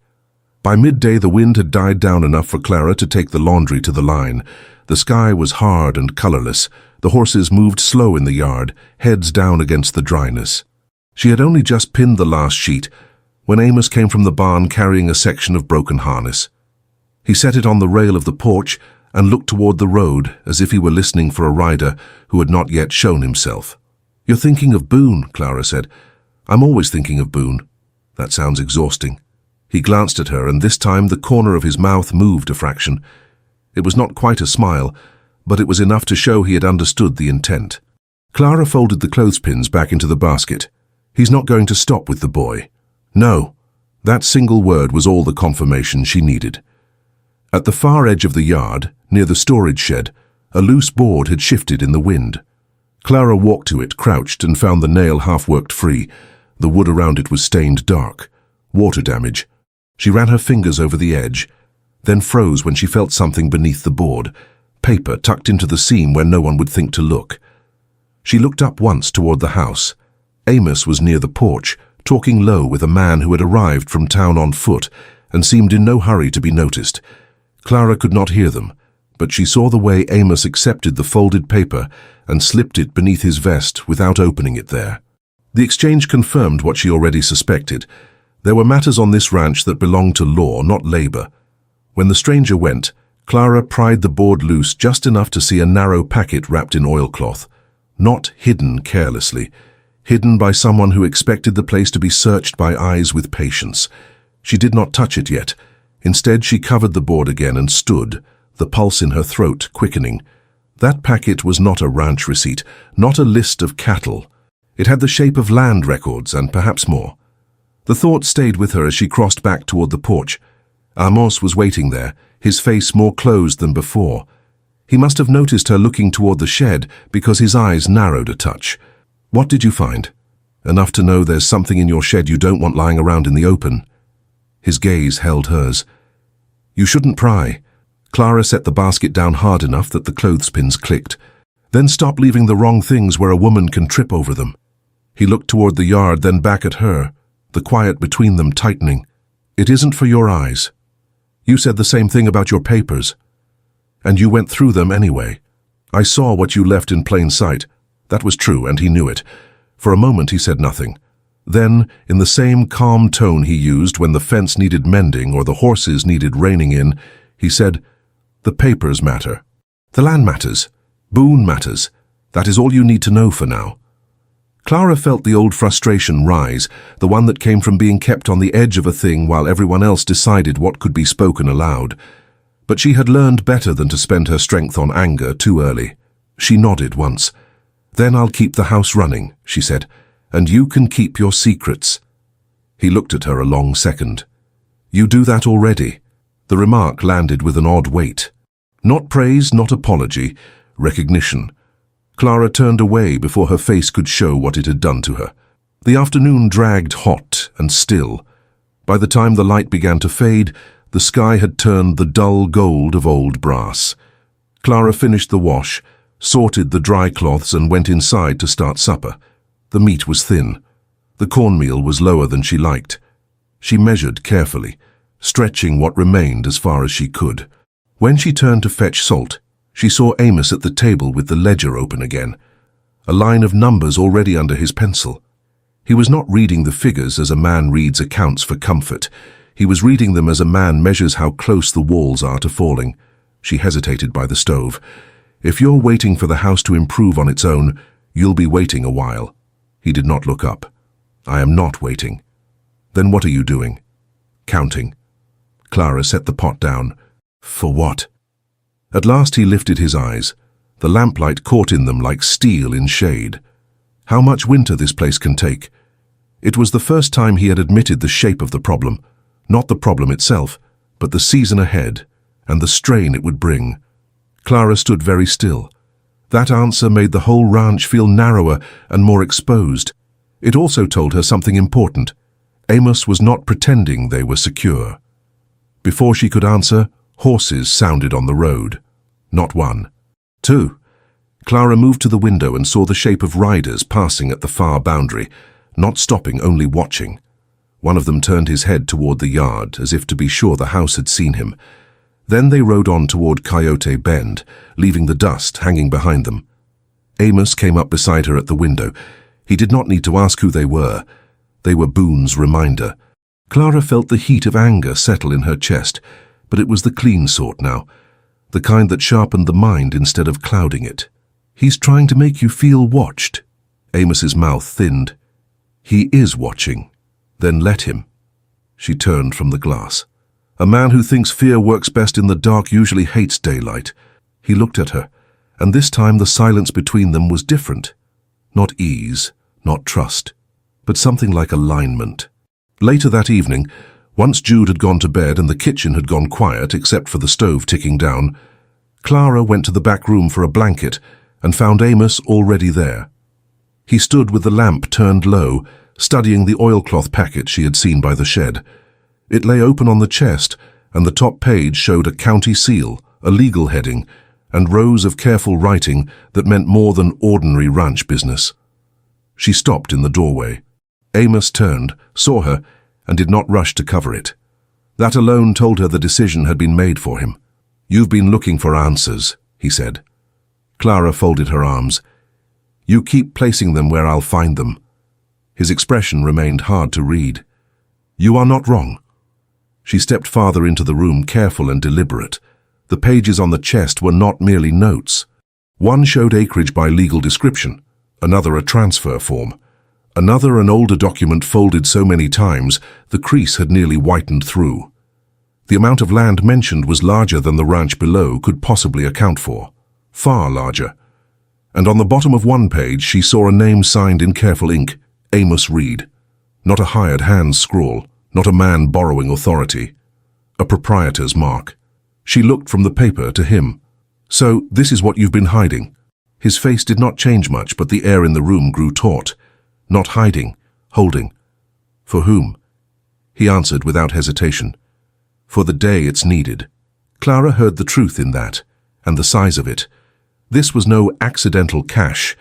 By midday the wind had died down enough for Clara to take the laundry to the line. The sky was hard and colorless. The horses moved slow in the yard, heads down against the dryness. She had only just pinned the last sheet when Amos came from the barn carrying a section of broken harness. He set it on the rail of the porch and looked toward the road as if he were listening for a rider who had not yet shown himself. "You're thinking of Boone," Clara said. "I'm always thinking of Boone." "That sounds exhausting." He glanced at her, and this time the corner of his mouth moved a fraction. It was not quite a smile, but it was enough to show he had understood the intent. Clara folded the clothespins back into the basket. He's not going to stop with the boy. No. That single word was all the confirmation she needed. At the far edge of the yard, near the storage shed, a loose board had shifted in the wind. Clara walked to it, crouched, and found the nail half-worked free. The wood around it was stained dark. Water damage. She ran her fingers over the edge, then froze when she felt something beneath the board, paper tucked into the seam where no one would think to look. She looked up once toward the house. Amos was near the porch, talking low with a man who had arrived from town on foot and seemed in no hurry to be noticed. Clara could not hear them, but she saw the way Amos accepted the folded paper and slipped it beneath his vest without opening it there. The exchange confirmed what she already suspected. There were matters on this ranch that belonged to law, not labor. When the stranger went, Clara pried the board loose just enough to see a narrow packet wrapped in oilcloth. Not hidden carelessly, hidden by someone who expected the place to be searched by eyes with patience. She did not touch it yet. Instead, she covered the board again and stood, the pulse in her throat quickening. That packet was not a ranch receipt, not a list of cattle. It had the shape of land records and perhaps more. The thought stayed with her as she crossed back toward the porch. Amos was waiting there, his face more closed than before. He must have noticed her looking toward the shed because his eyes narrowed a touch. "What did you find?" "Enough to know there's something in your shed you don't want lying around in the open." His gaze held hers. "You shouldn't pry." Clara set the basket down hard enough that the clothespins clicked. "Then stop leaving the wrong things where a woman can trip over them." He looked toward the yard, then back at her, the quiet between them tightening. "It isn't for your eyes. You said the same thing about your papers. And you went through them anyway. I saw what you left in plain sight." That was true, and he knew it. For a moment he said nothing. Then, in the same calm tone he used when the fence needed mending or the horses needed reining in, he said, "The papers matter. The land matters. Boone matters. That is all you need to know for now." Clara felt the old frustration rise, the one that came from being kept on the edge of a thing while everyone else decided what could be spoken aloud. But she had learned better than to spend her strength on anger too early. She nodded once. "Then I'll keep the house running," she said, "and you can keep your secrets." He looked at her a long second. "You do that already." The remark landed with an odd weight. Not praise, not apology, recognition. Clara turned away before her face could show what it had done to her. The afternoon dragged hot and still. By the time the light began to fade, the sky had turned the dull gold of old brass. Clara finished the wash, sorted the dry cloths and went inside to start supper. The meat was thin. The cornmeal was lower than she liked. She measured carefully, stretching what remained as far as she could. When she turned to fetch salt, she saw Amos at the table with the ledger open again, a line of numbers already under his pencil. He was not reading the figures as a man reads accounts for comfort. He was reading them as a man measures how close the walls are to falling. She hesitated by the stove. "If you're waiting for the house to improve on its own, you'll be waiting a while." He did not look up. "I am not waiting." "Then what are you doing?" "Counting." Clara set the pot down. "For what?" At last he lifted his eyes. The lamplight caught in them like steel in shade. How much winter this place can take. It was the first time he had admitted the shape of the problem, not the problem itself, but the season ahead and the strain it would bring. Clara stood very still. That answer made the whole ranch feel narrower and more exposed. It also told her something important. Amos was not pretending they were secure. Before she could answer, horses sounded on the road. Not one. Two. Clara moved to the window and saw the shape of riders passing at the far boundary, not stopping, only watching. One of them turned his head toward the yard, as if to be sure the house had seen him. Then they rode on toward Coyote Bend, leaving the dust hanging behind them. Amos came up beside her at the window. He did not need to ask who they were. They were Boone's reminder. Clara felt the heat of anger settle in her chest, but it was the clean sort now, the kind that sharpened the mind instead of clouding it. "He's trying to make you feel watched." Amos's mouth thinned. "He is watching. Then let him." She turned from the glass. "A man who thinks fear works best in the dark usually hates daylight." He looked at her. And this time the silence between them was different. Not ease, not trust, but something like alignment. Later that evening, once Jude had gone to bed and the kitchen had gone quiet except for the stove ticking down, Clara went to the back room for a blanket and found Amos already there. He stood with the lamp turned low, studying the oilcloth packet she had seen by the shed. It lay open on the chest, and the top page showed a county seal, a legal heading, and rows of careful writing that meant more than ordinary ranch business. She stopped in the doorway. Amos turned, saw her, and did not rush to cover it. That alone told her the decision had been made for him. "You've been looking for answers," he said. Clara folded her arms. "You keep placing them where I'll find them." His expression remained hard to read. "You are not wrong." She stepped farther into the room, careful and deliberate. The pages on the chest were not merely notes. One showed acreage by legal description, another a transfer form, another an older document folded so many times the crease had nearly whitened through. The amount of land mentioned was larger than the ranch below could possibly account for, far larger. And on the bottom of one page she saw a name signed in careful ink, Amos Reed. Not a hired hand's scrawl, not a man borrowing authority. A proprietor's mark. She looked from the paper to him. "So, this is what you've been hiding." His face did not change much, but the air in the room grew taut. "Not hiding, holding." "For whom?" He answered without hesitation. "For the day it's needed." Clara heard the truth in that, and the size of it. This was no accidental cache,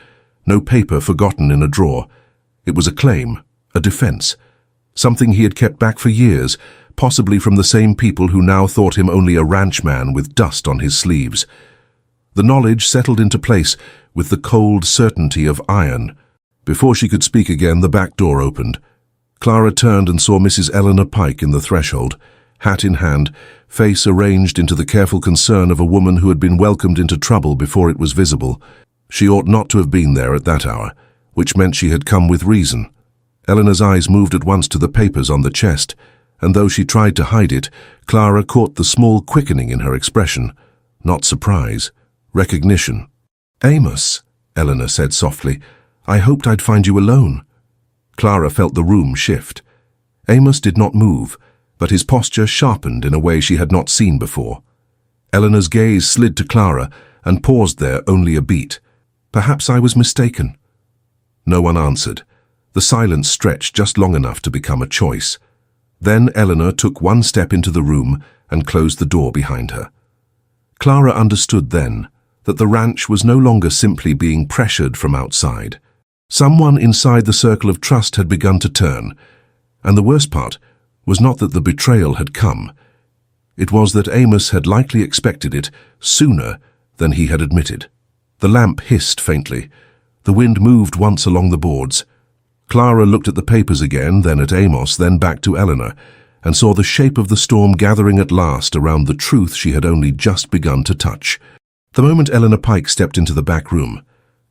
no paper forgotten in a drawer. It was a claim, a defense, something he had kept back for years, possibly from the same people who now thought him only a ranchman with dust on his sleeves. The knowledge settled into place with the cold certainty of iron. Before she could speak again, the back door opened. Clara turned and saw Mrs. Eleanor Pike in the threshold, hat in hand, face arranged into the careful concern of a woman who had been welcomed into trouble before it was visible. She ought not to have been there at that hour, which meant she had come with reason. Eleanor's eyes moved at once to the papers on the chest, and though she tried to hide it, Clara caught the small quickening in her expression. Not surprise, recognition. "Amos," Eleanor said softly, "I hoped I'd find you alone." Clara felt the room shift. Amos did not move, but his posture sharpened in a way she had not seen before. Eleanor's gaze slid to Clara and paused there only a beat. "Perhaps I was mistaken." No one answered. The silence stretched just long enough to become a choice. Then Eleanor took one step into the room and closed the door behind her. Clara understood then that the ranch was no longer simply being pressured from outside. Someone inside the circle of trust had begun to turn, and the worst part was not that the betrayal had come. It was that Amos had likely expected it sooner than he had admitted. The lamp hissed faintly. The wind moved once along the boards. Clara looked at the papers again, then at Amos, then back to Eleanor, and saw the shape of the storm gathering at last around the truth she had only just begun to touch. The moment Eleanor Pike stepped into the back room,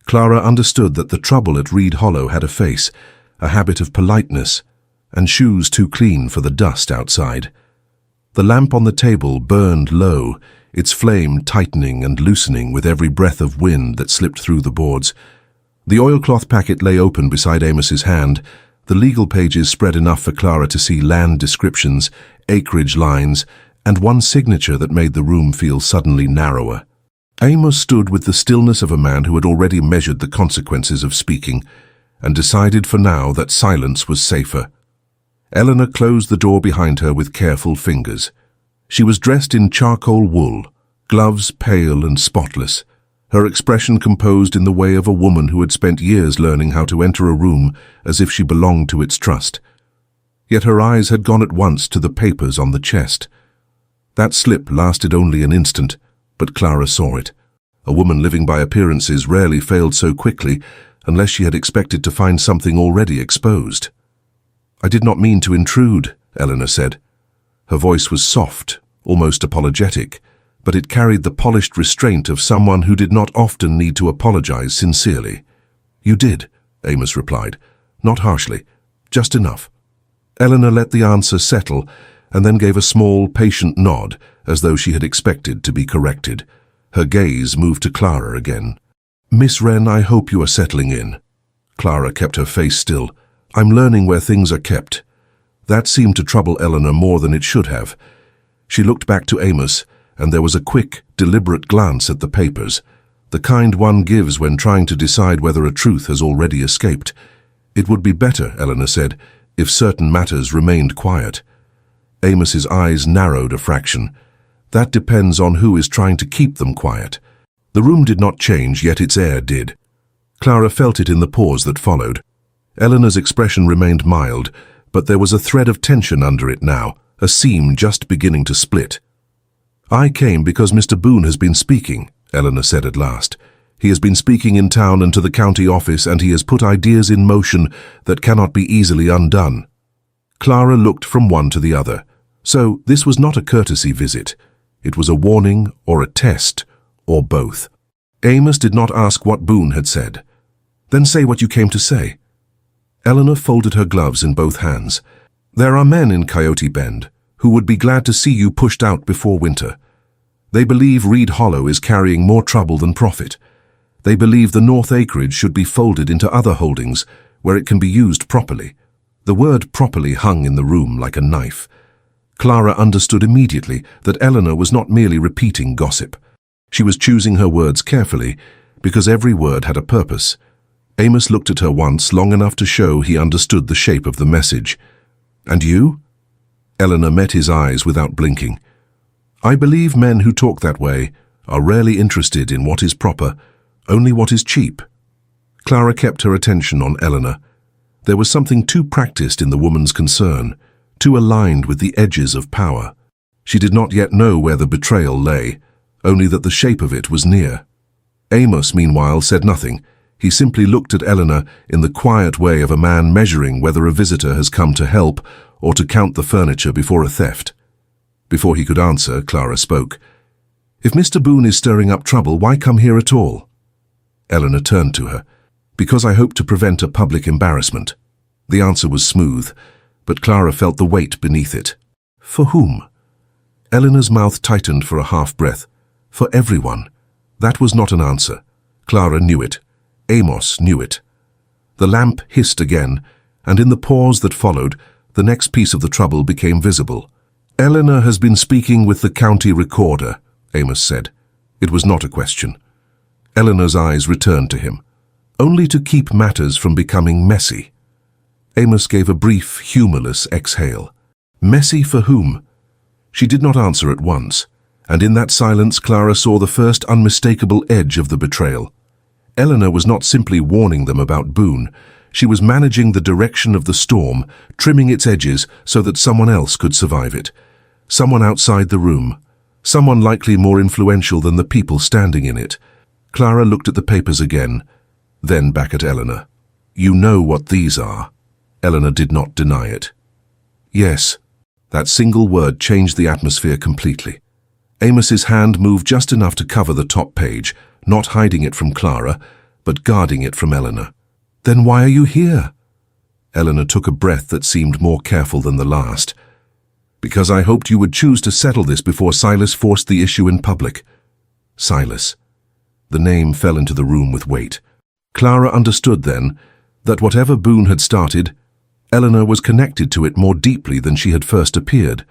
Clara understood that the trouble at Reed Hollow had a face, a habit of politeness, and shoes too clean for the dust outside. The lamp on the table burned low, its flame tightening and loosening with every breath of wind that slipped through the boards. The oilcloth packet lay open beside Amos's hand, the legal pages spread enough for Clara to see land descriptions, acreage lines, and one signature that made the room feel suddenly narrower. Amos stood with the stillness of a man who had already measured the consequences of speaking, and decided for now that silence was safer. Eleanor closed the door behind her with careful fingers. She was dressed in charcoal wool, gloves pale and spotless, her expression composed in the way of a woman who had spent years learning how to enter a room as if she belonged to its trust. Yet her eyes had gone at once to the papers on the chest. That slip lasted only an instant, but Clara saw it. A woman living by appearances rarely failed so quickly unless she had expected to find something already exposed. "I did not mean to intrude," Eleanor said. Her voice was soft, almost apologetic, but it carried the polished restraint of someone who did not often need to apologize sincerely. "You did," Amos replied, not harshly, just enough. Eleanor let the answer settle and then gave a small, patient nod as though she had expected to be corrected. Her gaze moved to Clara again. "Miss Wren, I hope you are settling in." Clara kept her face still. "I'm learning where things are kept." That seemed to trouble Eleanor more than it should have. She looked back to Amos, and there was a quick, deliberate glance at the papers, the kind one gives when trying to decide whether a truth has already escaped. "It would be better," Eleanor said, "if certain matters remained quiet." Amos's eyes narrowed a fraction. "That depends on who is trying to keep them quiet." The room did not change, yet its air did. Clara felt it in the pause that followed. Eleanor's expression remained mild, but there was a thread of tension under it now, a seam just beginning to split. "I came because Mr. Boone has been speaking," Eleanor said at last. "He has been speaking in town and to the county office, and he has put ideas in motion that cannot be easily undone." Clara looked from one to the other. So this was not a courtesy visit. It was a warning or a test, or both. Amos did not ask what Boone had said. "Then say what you came to say." Eleanor folded her gloves in both hands. "There are men in Coyote Bend who would be glad to see you pushed out before winter. They believe Reed Hollow is carrying more trouble than profit. They believe the North Acreage should be folded into other holdings where it can be used properly." The word properly hung in the room like a knife. Clara understood immediately that Eleanor was not merely repeating gossip. She was choosing her words carefully, because every word had a purpose. Amos looked at her once, long enough to show he understood the shape of the message. "And you?" Eleanor met his eyes without blinking. "I believe men who talk that way are rarely interested in what is proper, only what is cheap." Clara kept her attention on Eleanor. There was something too practiced in the woman's concern, too aligned with the edges of power. She did not yet know where the betrayal lay, only that the shape of it was near. Amos, meanwhile, said nothing. He simply looked at Eleanor in the quiet way of a man measuring whether a visitor has come to help or to count the furniture before a theft. Before he could answer, Clara spoke. "If Mr. Boone is stirring up trouble, why come here at all?" Eleanor turned to her. "Because I hope to prevent a public embarrassment." The answer was smooth, but Clara felt the weight beneath it. "For whom?" Eleanor's mouth tightened for a half-breath. "For everyone." That was not an answer. Clara knew it. Amos knew it. The lamp hissed again, and in the pause that followed, the next piece of the trouble became visible. "Eleanor has been speaking with the county recorder," Amos said. It was not a question. Eleanor's eyes returned to him. "Only to keep matters from becoming messy." Amos gave a brief, humorless exhale. "Messy for whom?" She did not answer at once, and in that silence Clara saw the first unmistakable edge of the betrayal. Eleanor was not simply warning them about Boone. She was managing the direction of the storm, trimming its edges so that someone else could survive it. Someone outside the room. Someone likely more influential than the people standing in it. Clara looked at the papers again, then back at Eleanor. "You know what these are." Eleanor did not deny it. "Yes." That single word changed the atmosphere completely. Amos's hand moved just enough to cover the top page, not hiding it from Clara, but guarding it from Eleanor. "Then why are you here?" Eleanor took a breath that seemed more careful than the last. "Because I hoped you would choose to settle this before Silas forced the issue in public." Silas. The name fell into the room with weight. Clara understood then that whatever Boone had started, Eleanor was connected to it more deeply than she had first appeared.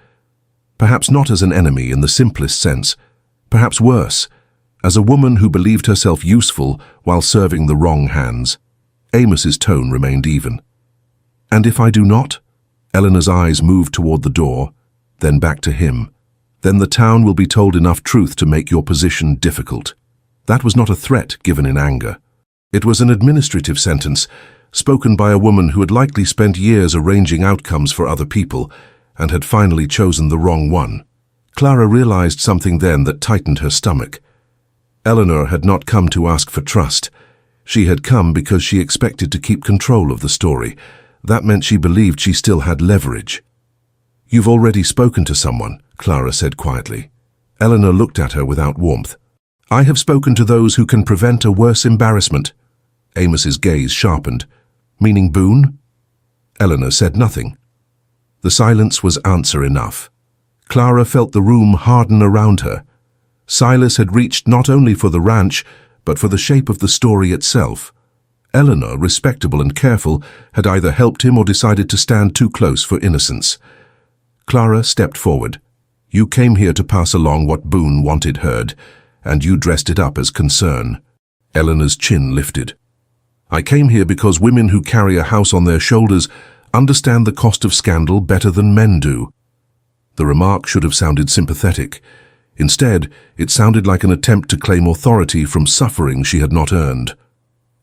Perhaps not as an enemy in the simplest sense, perhaps worse, as a woman who believed herself useful while serving the wrong hands. Amos's tone remained even. "And if I do not?" Eleanor's eyes moved toward the door, then back to him. "Then the town will be told enough truth to make your position difficult." That was not a threat given in anger. It was an administrative sentence, spoken by a woman who had likely spent years arranging outcomes for other people and had finally chosen the wrong one. Clara realized something then that tightened her stomach. Eleanor had not come to ask for trust. She had come because she expected to keep control of the story. That meant she believed she still had leverage. "You've already spoken to someone," Clara said quietly. Eleanor looked at her without warmth. "I have spoken to those who can prevent a worse embarrassment." Amos's gaze sharpened. "Meaning Boone?" Eleanor said nothing. The silence was answer enough. Clara felt the room harden around her. Silas had reached not only for the ranch, but for the shape of the story itself. Eleanor, respectable and careful, had either helped him or decided to stand too close for innocence. Clara stepped forward. "You came here to pass along what Boone wanted heard, and you dressed it up as concern." Eleanor's chin lifted. "I came here because women who carry a house on their shoulders understand the cost of scandal better than men do." The remark should have sounded sympathetic. Instead, it sounded like an attempt to claim authority from suffering she had not earned.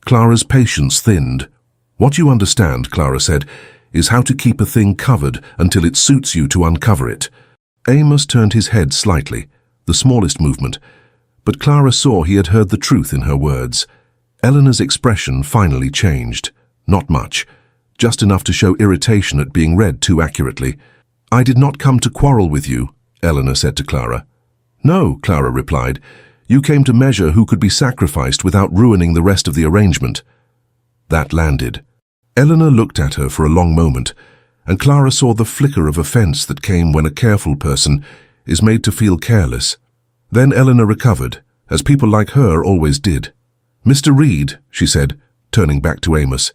Clara's patience thinned. "What you understand," Clara said, "is how to keep a thing covered until it suits you to uncover it." Amos turned his head slightly, the smallest movement, but Clara saw he had heard the truth in her words. Eleanor's expression finally changed. Not much, just enough to show irritation at being read too accurately. "I did not come to quarrel with you," Eleanor said to Clara. "No," Clara replied. "You came to measure who could be sacrificed without ruining the rest of the arrangement." That landed. Eleanor looked at her for a long moment, and Clara saw the flicker of offense that came when a careful person is made to feel careless. Then Eleanor recovered, as people like her always did. "Mr. Reed," she said, turning back to Amos,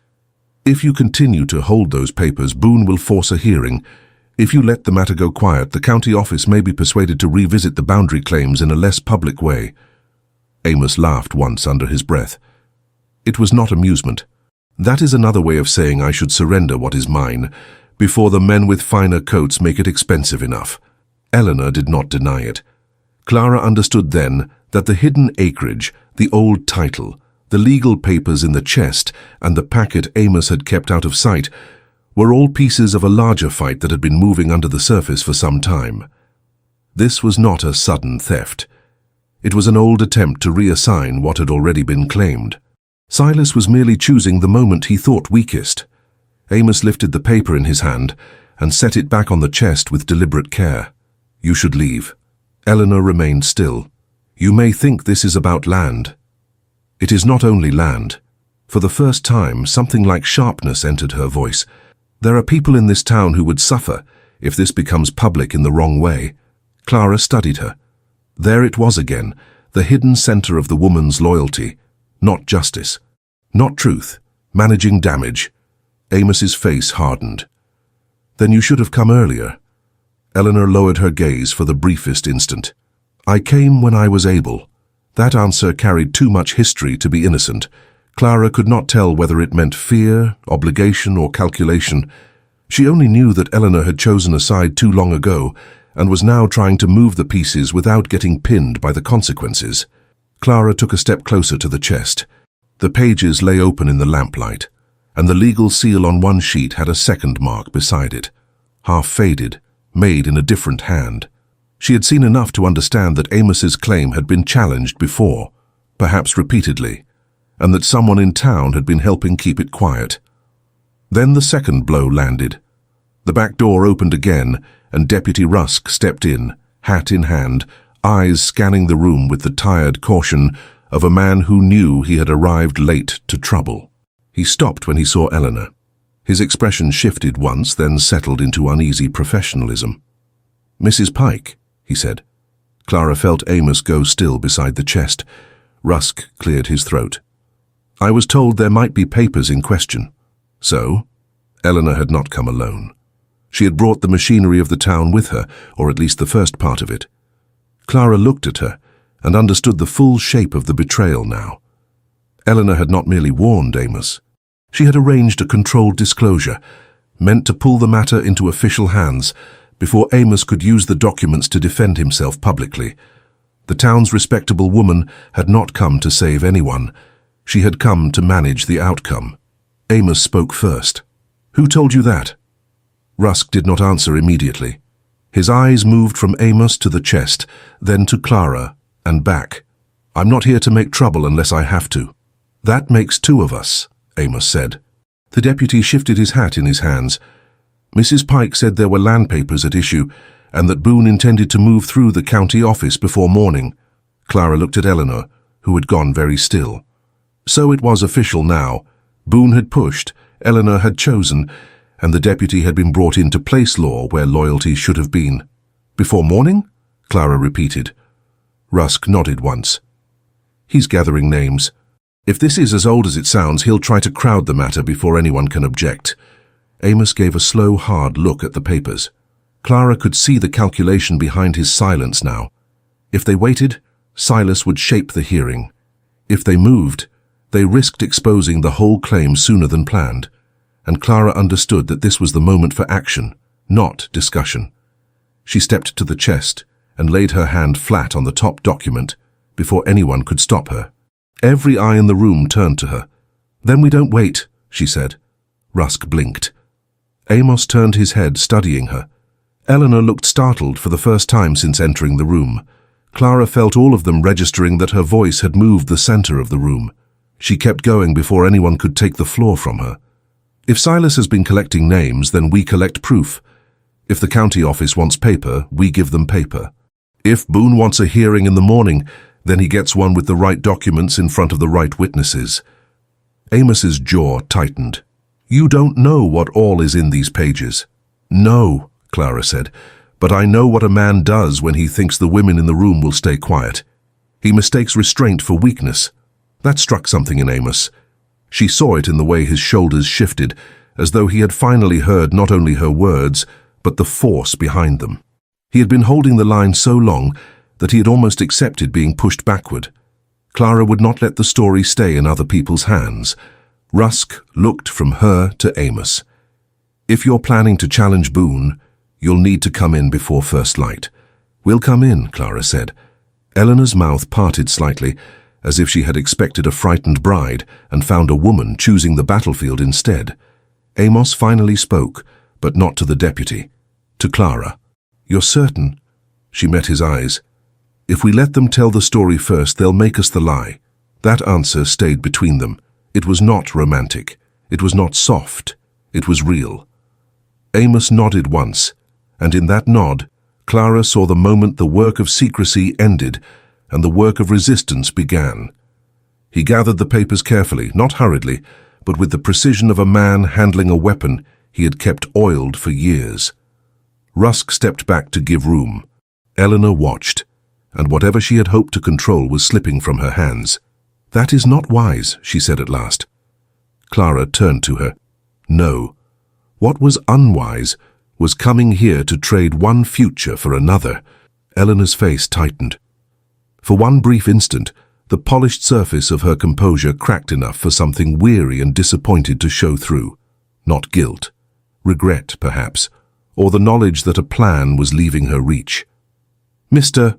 "if you continue to hold those papers, Boone will force a hearing. If you let the matter go quiet, the county office may be persuaded to revisit the boundary claims in a less public way." Amos laughed once under his breath. It was not amusement. "That is another way of saying I should surrender what is mine, before the men with finer coats make it expensive enough." Eleanor did not deny it. Clara understood then that the hidden acreage, the old title, the legal papers in the chest, and the packet Amos had kept out of sight were all pieces of a larger fight that had been moving under the surface for some time. This was not a sudden theft. It was an old attempt to reassign what had already been claimed. Silas was merely choosing the moment he thought weakest. Amos lifted the paper in his hand and set it back on the chest with deliberate care. "You should leave." Eleanor remained still. "You may think this is about land." It is not only land. For the first time, something like sharpness entered her voice. "There are people in this town who would suffer if this becomes public in the wrong way." Clara studied her. There it was again, the hidden center of the woman's loyalty. Not justice, not truth, managing damage. Amos's face hardened. "Then you should have come earlier." Eleanor lowered her gaze for the briefest instant. "I came when I was able." That answer carried too much history to be innocent. Clara could not tell whether it meant fear, obligation, or calculation. She only knew that Eleanor had chosen a side too long ago and was now trying to move the pieces without getting pinned by the consequences. Clara took a step closer to the chest. The pages lay open in the lamplight, and the legal seal on one sheet had a second mark beside it, half faded, made in a different hand. She had seen enough to understand that Amos's claim had been challenged before, perhaps repeatedly, and that someone in town had been helping keep it quiet. Then the second blow landed. The back door opened again, and Deputy Rusk stepped in, hat in hand, eyes scanning the room with the tired caution of a man who knew he had arrived late to trouble. He stopped when he saw Eleanor. His expression shifted once, then settled into uneasy professionalism. "Mrs. Pike," he said. Clara felt Amos go still beside the chest. Rusk cleared his throat. "I was told there might be papers in question." So, Eleanor had not come alone. She had brought the machinery of the town with her, or at least the first part of it. Clara looked at her and understood the full shape of the betrayal now. Eleanor had not merely warned Amos. She had arranged a controlled disclosure, meant to pull the matter into official hands before Amos could use the documents to defend himself publicly. The town's respectable woman had not come to save anyone. She had come to manage the outcome. Amos spoke first. "Who told you that?" Rusk did not answer immediately. His eyes moved from Amos to the chest, then to Clara, and back. "I'm not here to make trouble unless I have to." "That makes two of us," Amos said. The deputy shifted his hat in his hands. "Mrs. Pike said there were land papers at issue, and that Boone intended to move through the county office before morning." Clara looked at Eleanor, who had gone very still. So it was official now. Boone had pushed, Eleanor had chosen, and the deputy had been brought in to place law where loyalty should have been. "Before morning?" Clara repeated. Rusk nodded once. He's gathering names. If this is as old as it sounds, he'll try to crowd the matter before anyone can object. Amos gave a slow, hard look at the papers. Clara could see the calculation behind his silence now. If they waited, Silas would shape the hearing. If they moved, they risked exposing the whole claim sooner than planned, and Clara understood that this was the moment for action, not discussion. She stepped to the chest and laid her hand flat on the top document before anyone could stop her. Every eye in the room turned to her. "Then we don't wait," she said. Rusk blinked. Amos turned his head, studying her. Eleanor looked startled for the first time since entering the room. Clara felt all of them registering that her voice had moved the center of the room. She kept going before anyone could take the floor from her. "If Silas has been collecting names, then we collect proof. If the county office wants paper, we give them paper. If Boone wants a hearing in the morning, then he gets one with the right documents in front of the right witnesses." Amos's jaw tightened. "You don't know what all is in these pages." "No," Clara said, "but I know what a man does when he thinks the women in the room will stay quiet. He mistakes restraint for weakness." That struck something in Amos. She saw it in the way his shoulders shifted, as though he had finally heard not only her words, but the force behind them. He had been holding the line so long that he had almost accepted being pushed backward. Clara would not let the story stay in other people's hands. Rusk looked from her to Amos. "If you're planning to challenge Boone, you'll need to come in before first light." "We'll come in," Clara said. Eleanor's mouth parted slightly, as if she had expected a frightened bride and found a woman choosing the battlefield instead. Amos finally spoke, but not to the deputy. To Clara. "You're certain?" She met his eyes. "If we let them tell the story first, they'll make us the lie." That answer stayed between them. It was not romantic. It was not soft. It was real. Amos nodded once, and in that nod, Clara saw the moment the work of secrecy ended and the work of resistance began. He gathered the papers carefully, not hurriedly, but with the precision of a man handling a weapon he had kept oiled for years. Rusk stepped back to give room. Eleanor watched, and whatever she had hoped to control was slipping from her hands. "That is not wise," she said at last. Clara turned to her. "No. What was unwise was coming here to trade one future for another." Eleanor's face tightened. For one brief instant, the polished surface of her composure cracked enough for something weary and disappointed to show through. Not guilt. Regret, perhaps, or the knowledge that a plan was leaving her reach. "Mr.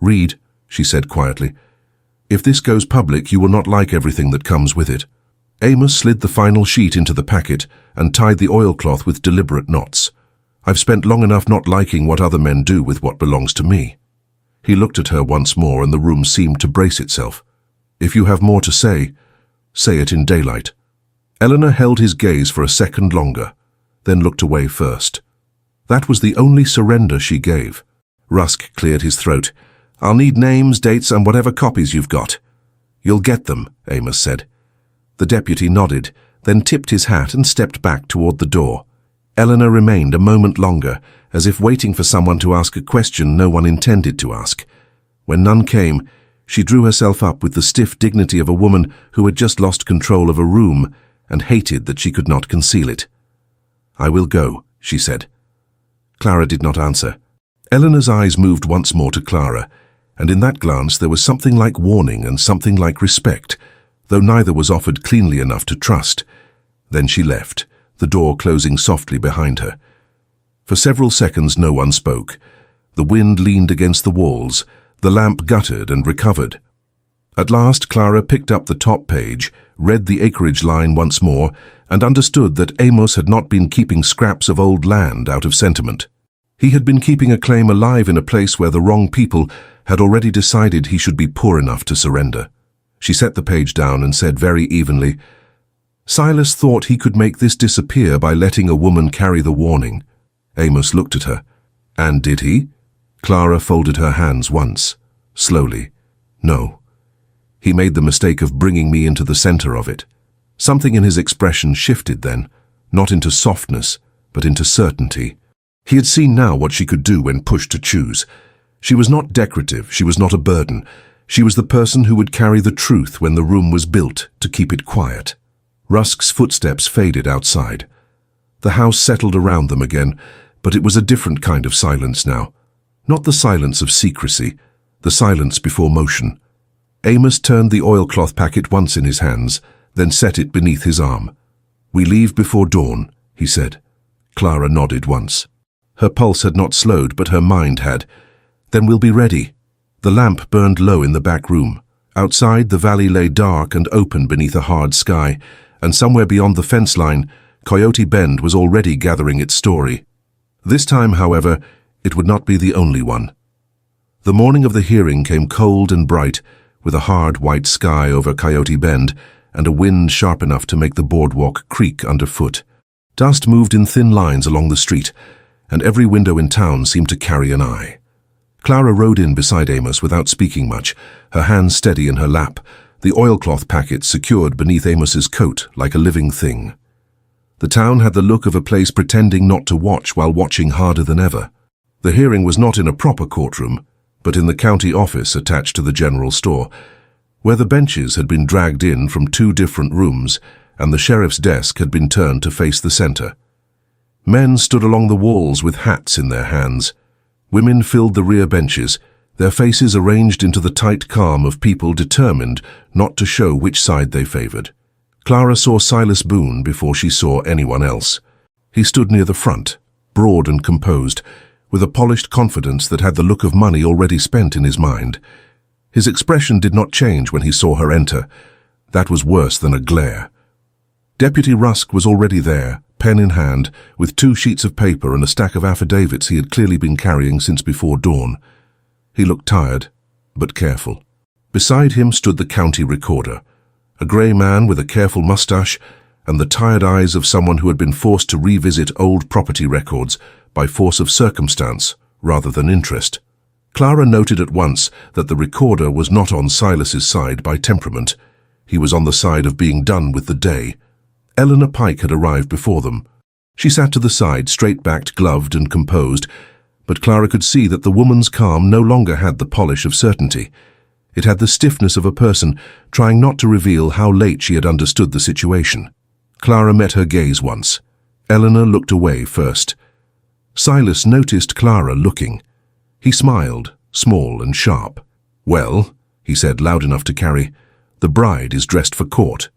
Reed," she said quietly, "if this goes public, you will not like everything that comes with it." Amos slid the final sheet into the packet and tied the oilcloth with deliberate knots. "I've spent long enough not liking what other men do with what belongs to me." He looked at her once more, and the room seemed to brace itself. "If you have more to say it in daylight." Eleanor held his gaze for a second longer, then looked away first. That was the only surrender she gave. Rusk cleared his throat. "I'll need names, dates, and whatever copies you've got." "You'll get them," Amos said. The deputy nodded, then tipped his hat and stepped back toward the door. Eleanor remained a moment longer, as if waiting for someone to ask a question no one intended to ask. When none came, she drew herself up with the stiff dignity of a woman who had just lost control of a room and hated that she could not conceal it. "I will go," she said. Clara did not answer. Eleanor's eyes moved once more to Clara, and in that glance there was something like warning and something like respect, though neither was offered cleanly enough to trust. Then she left, the door closing softly behind her. For several seconds no one spoke. The wind leaned against the walls, the lamp guttered and recovered. At last Clara picked up the top page, read the acreage line once more, and understood that Amos had not been keeping scraps of old land out of sentiment. He had been keeping a claim alive in a place where the wrong people had already decided he should be poor enough to surrender. She set the page down and said very evenly, "Silas thought he could make this disappear by letting a woman carry the warning." Amos looked at her. "And did he?" Clara folded her hands once, slowly. "No. He made the mistake of bringing me into the center of it." Something in his expression shifted then, not into softness, but into certainty. He had seen now what she could do when pushed to choose. She was not decorative, she was not a burden. She was the person who would carry the truth when the room was built to keep it quiet. Rusk's footsteps faded outside. The house settled around them again, but it was a different kind of silence now. Not the silence of secrecy, the silence before motion. Amos turned the oilcloth packet once in his hands, then set it beneath his arm. "We leave before dawn," he said. Clara nodded once. Her pulse had not slowed, but her mind had. "Then we'll be ready." The lamp burned low in the back room. Outside, the valley lay dark and open beneath a hard sky, and somewhere beyond the fence line, Coyote Bend was already gathering its story. This time, however, it would not be the only one. The morning of the hearing came cold and bright, with a hard white sky over Coyote Bend and a wind sharp enough to make the boardwalk creak underfoot. Dust moved in thin lines along the street, and every window in town seemed to carry an eye. Clara rode in beside Amos without speaking much, her hands steady in her lap, the oilcloth packet secured beneath Amos's coat like a living thing. The town had the look of a place pretending not to watch while watching harder than ever. The hearing was not in a proper courtroom, but in the county office attached to the general store, where the benches had been dragged in from 2 different rooms and the sheriff's desk had been turned to face the center. Men stood along the walls with hats in their hands. Women filled the rear benches, their faces arranged into the tight calm of people determined not to show which side they favored. Clara saw Silas Boone before she saw anyone else. He stood near the front, broad and composed, with a polished confidence that had the look of money already spent in his mind. His expression did not change when he saw her enter. That was worse than a glare. Deputy Rusk was already there, pen in hand, with 2 sheets of paper and a stack of affidavits he had clearly been carrying since before dawn. He looked tired, but careful. Beside him stood the county recorder, a grey man with a careful moustache and the tired eyes of someone who had been forced to revisit old property records by force of circumstance rather than interest. Clara noted at once that the recorder was not on Silas's side by temperament. He was on the side of being done with the day. Eleanor Pike had arrived before them. She sat to the side, straight-backed, gloved and composed, but Clara could see that the woman's calm no longer had the polish of certainty. It had the stiffness of a person trying not to reveal how late she had understood the situation. Clara met her gaze once. Eleanor looked away first. Silas noticed Clara looking. He smiled, small and sharp. "Well," he said loud enough to carry, "the bride is dressed for court."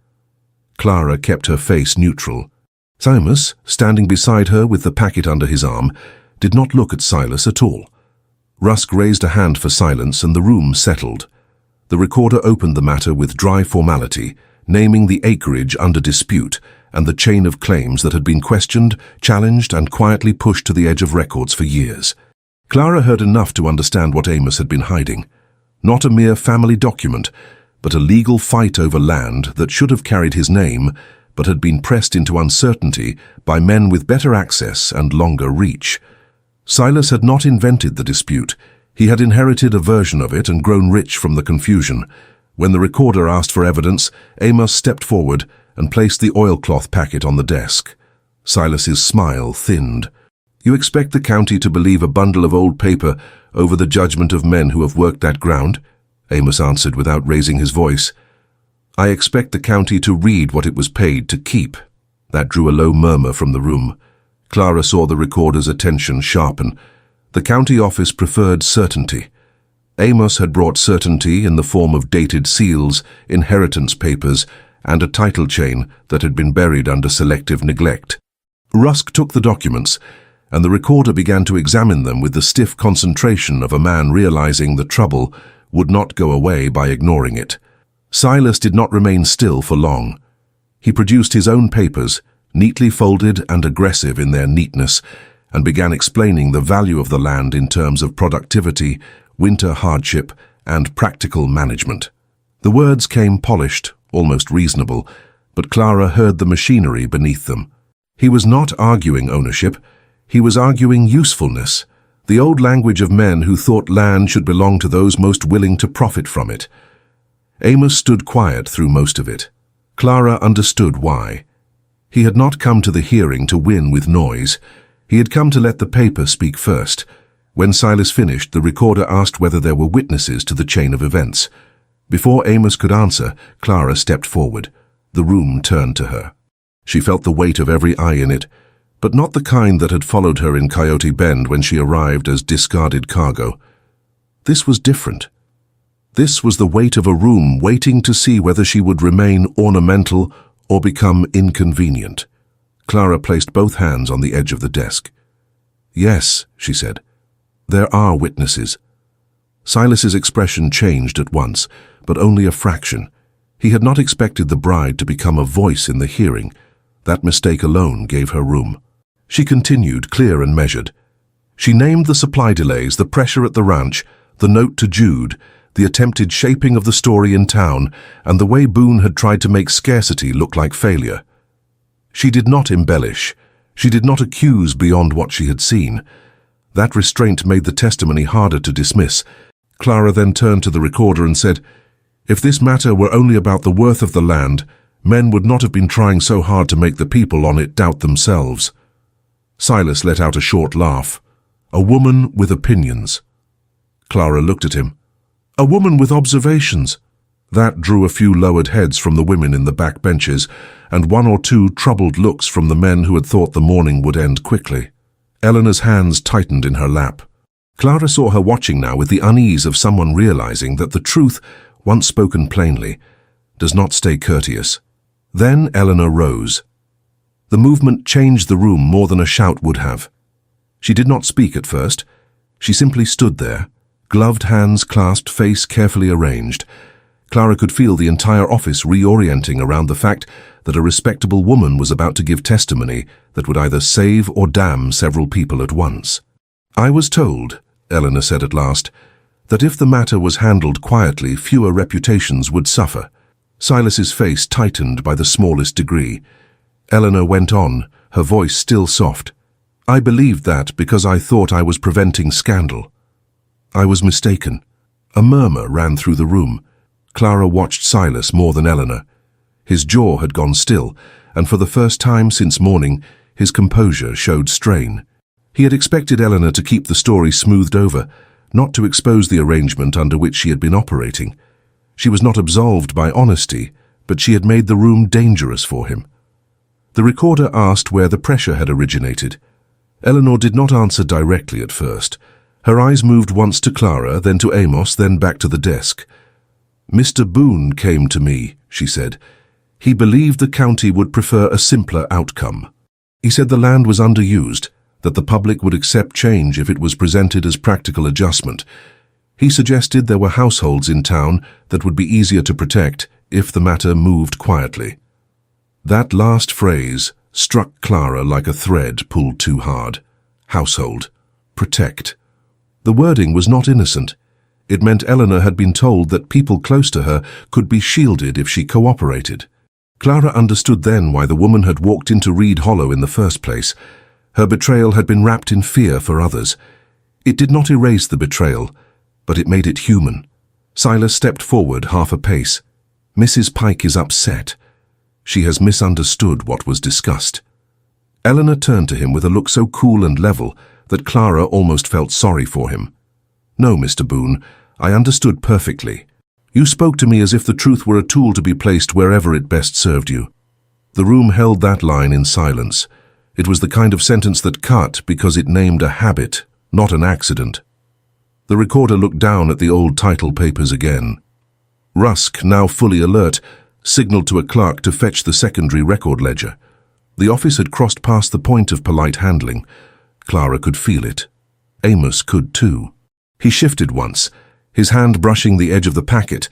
Clara kept her face neutral. Silas, standing beside her with the packet under his arm, did not look at Silas at all. Rusk raised a hand for silence and the room settled. The recorder opened the matter with dry formality, naming the acreage under dispute and the chain of claims that had been questioned, challenged and quietly pushed to the edge of records for years. Clara heard enough to understand what Amos had been hiding. Not a mere family document, but a legal fight over land that should have carried his name, but had been pressed into uncertainty by men with better access and longer reach. Silas had not invented the dispute. He had inherited a version of it and grown rich from the confusion. When the recorder asked for evidence, Amos stepped forward and placed the oilcloth packet on the desk. Silas's smile thinned. "You expect the county to believe a bundle of old paper over the judgment of men who have worked that ground?" Amos answered without raising his voice. "I expect the county to read what it was paid to keep." That drew a low murmur from the room. Clara saw the recorder's attention sharpen. The county office preferred certainty. Amos had brought certainty in the form of dated seals, inheritance papers, and a title chain that had been buried under selective neglect. Rusk took the documents, and the recorder began to examine them with the stiff concentration of a man realizing the trouble would not go away by ignoring it. Silas did not remain still for long. He produced his own papers, neatly folded and aggressive in their neatness, and began explaining the value of the land in terms of productivity, winter hardship, and practical management. The words came polished, almost reasonable, but Clara heard the machinery beneath them. He was not arguing ownership, he was arguing usefulness, the old language of men who thought land should belong to those most willing to profit from it. Amos stood quiet through most of it. Clara understood why. He had not come to the hearing to win with noise. He had come to let the paper speak first. When Silas finished, the recorder asked whether there were witnesses to the chain of events. Before Amos could answer, Clara stepped forward. The room turned to her. She felt the weight of every eye in it, but not the kind that had followed her in Coyote Bend when she arrived as discarded cargo. This was different. This was the weight of a room waiting to see whether she would remain ornamental or become inconvenient. Clara placed both hands on the edge of the desk. "Yes," she said. "There are witnesses." Silas's expression changed at once, but only a fraction. He had not expected the bride to become a voice in the hearing. That mistake alone gave her room. She continued, clear and measured. She named the supply delays, the pressure at the ranch, the note to Jude, the attempted shaping of the story in town, and the way Boone had tried to make scarcity look like failure. She did not embellish. She did not accuse beyond what she had seen. That restraint made the testimony harder to dismiss. Clara then turned to the recorder and said, "If this matter were only about the worth of the land, men would not have been trying so hard to make the people on it doubt themselves." Silas let out a short laugh. "A woman with opinions." Clara looked at him. "A woman with observations." That drew a few lowered heads from the women in the back benches, and one or two troubled looks from the men who had thought the morning would end quickly. Eleanor's hands tightened in her lap. Clara saw her watching now with the unease of someone realizing that the truth, once spoken plainly, does not stay courteous. Then Eleanor rose. The movement changed the room more than a shout would have. She did not speak at first. She simply stood there, gloved hands clasped, face carefully arranged. Clara could feel the entire office reorienting around the fact that a respectable woman was about to give testimony that would either save or damn several people at once. "I was told," Eleanor said at last, "that if the matter was handled quietly, fewer reputations would suffer." Silas's face tightened by the smallest degree. Eleanor went on, her voice still soft. "I believed that because I thought I was preventing scandal. I was mistaken." A murmur ran through the room. Clara watched Silas more than Eleanor. His jaw had gone still, and for the first time since morning, his composure showed strain. He had expected Eleanor to keep the story smoothed over, not to expose the arrangement under which she had been operating. She was not absolved by honesty, but she had made the room dangerous for him. The recorder asked where the pressure had originated. Eleanor did not answer directly at first. Her eyes moved once to Clara, then to Amos, then back to the desk. "Mr. Boone came to me," she said. "He believed the county would prefer a simpler outcome. He said the land was underused, that the public would accept change if it was presented as practical adjustment. He suggested there were households in town that would be easier to protect if the matter moved quietly." That last phrase struck Clara like a thread pulled too hard. Household. Protect. The wording was not innocent. It meant Eleanor had been told that people close to her could be shielded if she cooperated. Clara understood then why the woman had walked into Reed Hollow in the first place. Her betrayal had been wrapped in fear for others. It did not erase the betrayal, but it made it human. Silas stepped forward half a pace. "Mrs. Pike is upset. She has misunderstood what was discussed." Eleanor turned to him with a look so cool and level that Clara almost felt sorry for him. "No, Mr. Boone, I understood perfectly. You spoke to me as if the truth were a tool to be placed wherever it best served you." The room held that line in silence. It was the kind of sentence that cut because it named a habit, not an accident. The recorder looked down at the old title papers again. Rusk, now fully alert, signaled to a clerk to fetch the secondary record ledger. The office had crossed past the point of polite handling. Clara could feel it. Amos could too. He shifted once, his hand brushing the edge of the packet,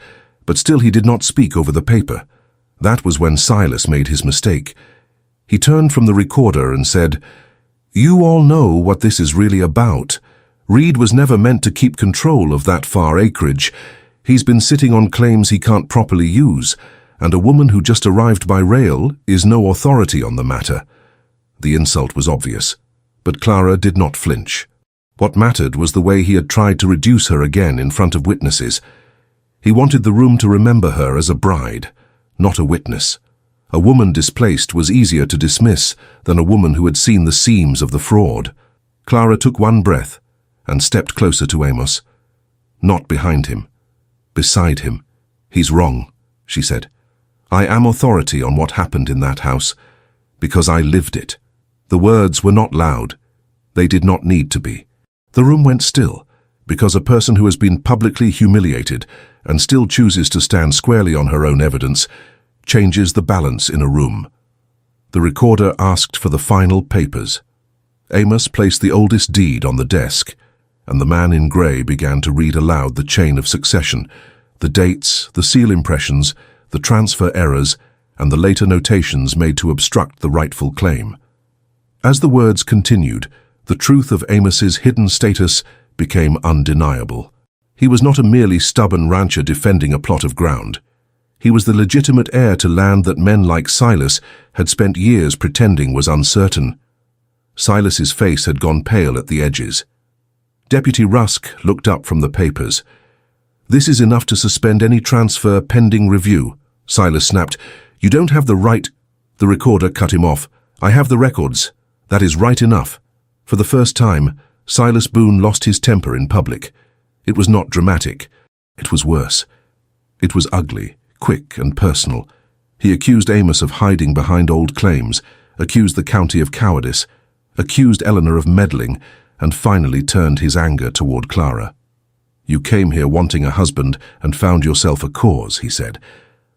but still he did not speak over the paper. That was when Silas made his mistake. He turned from the recorder and said, "You all know what this is really about. Reed was never meant to keep control of that far acreage. He's been sitting on claims he can't properly use, and a woman who just arrived by rail is no authority on the matter." The insult was obvious, but Clara did not flinch. What mattered was the way he had tried to reduce her again in front of witnesses. He wanted the room to remember her as a bride, not a witness. A woman displaced was easier to dismiss than a woman who had seen the seams of the fraud. Clara took one breath, and stepped closer to Amos. Not behind him. Beside him. "He's wrong," she said. "I am authority on what happened in that house, because I lived it." The words were not loud. They did not need to be. The room went still, because a person who has been publicly humiliated and still chooses to stand squarely on her own evidence changes the balance in a room. The recorder asked for the final papers. Amos placed the oldest deed on the desk, and the man in grey began to read aloud the chain of succession, the dates, the seal impressions, the transfer errors, and the later notations made to obstruct the rightful claim. As the words continued, the truth of Amos's hidden status became undeniable. He was not a merely stubborn rancher defending a plot of ground. He was the legitimate heir to land that men like Silas had spent years pretending was uncertain. Silas's face had gone pale at the edges. Deputy Rusk looked up from the papers. "This is enough to suspend any transfer pending review," Silas snapped. "You don't have the right—" The recorder cut him off. "I have the records. That is right enough." For the first time, Silas Boone lost his temper in public. It was not dramatic. It was worse. It was ugly, quick and personal. He accused Amos of hiding behind old claims, accused the county of cowardice, accused Eleanor of meddling, and finally turned his anger toward Clara. "You came here wanting a husband and found yourself a cause," he said.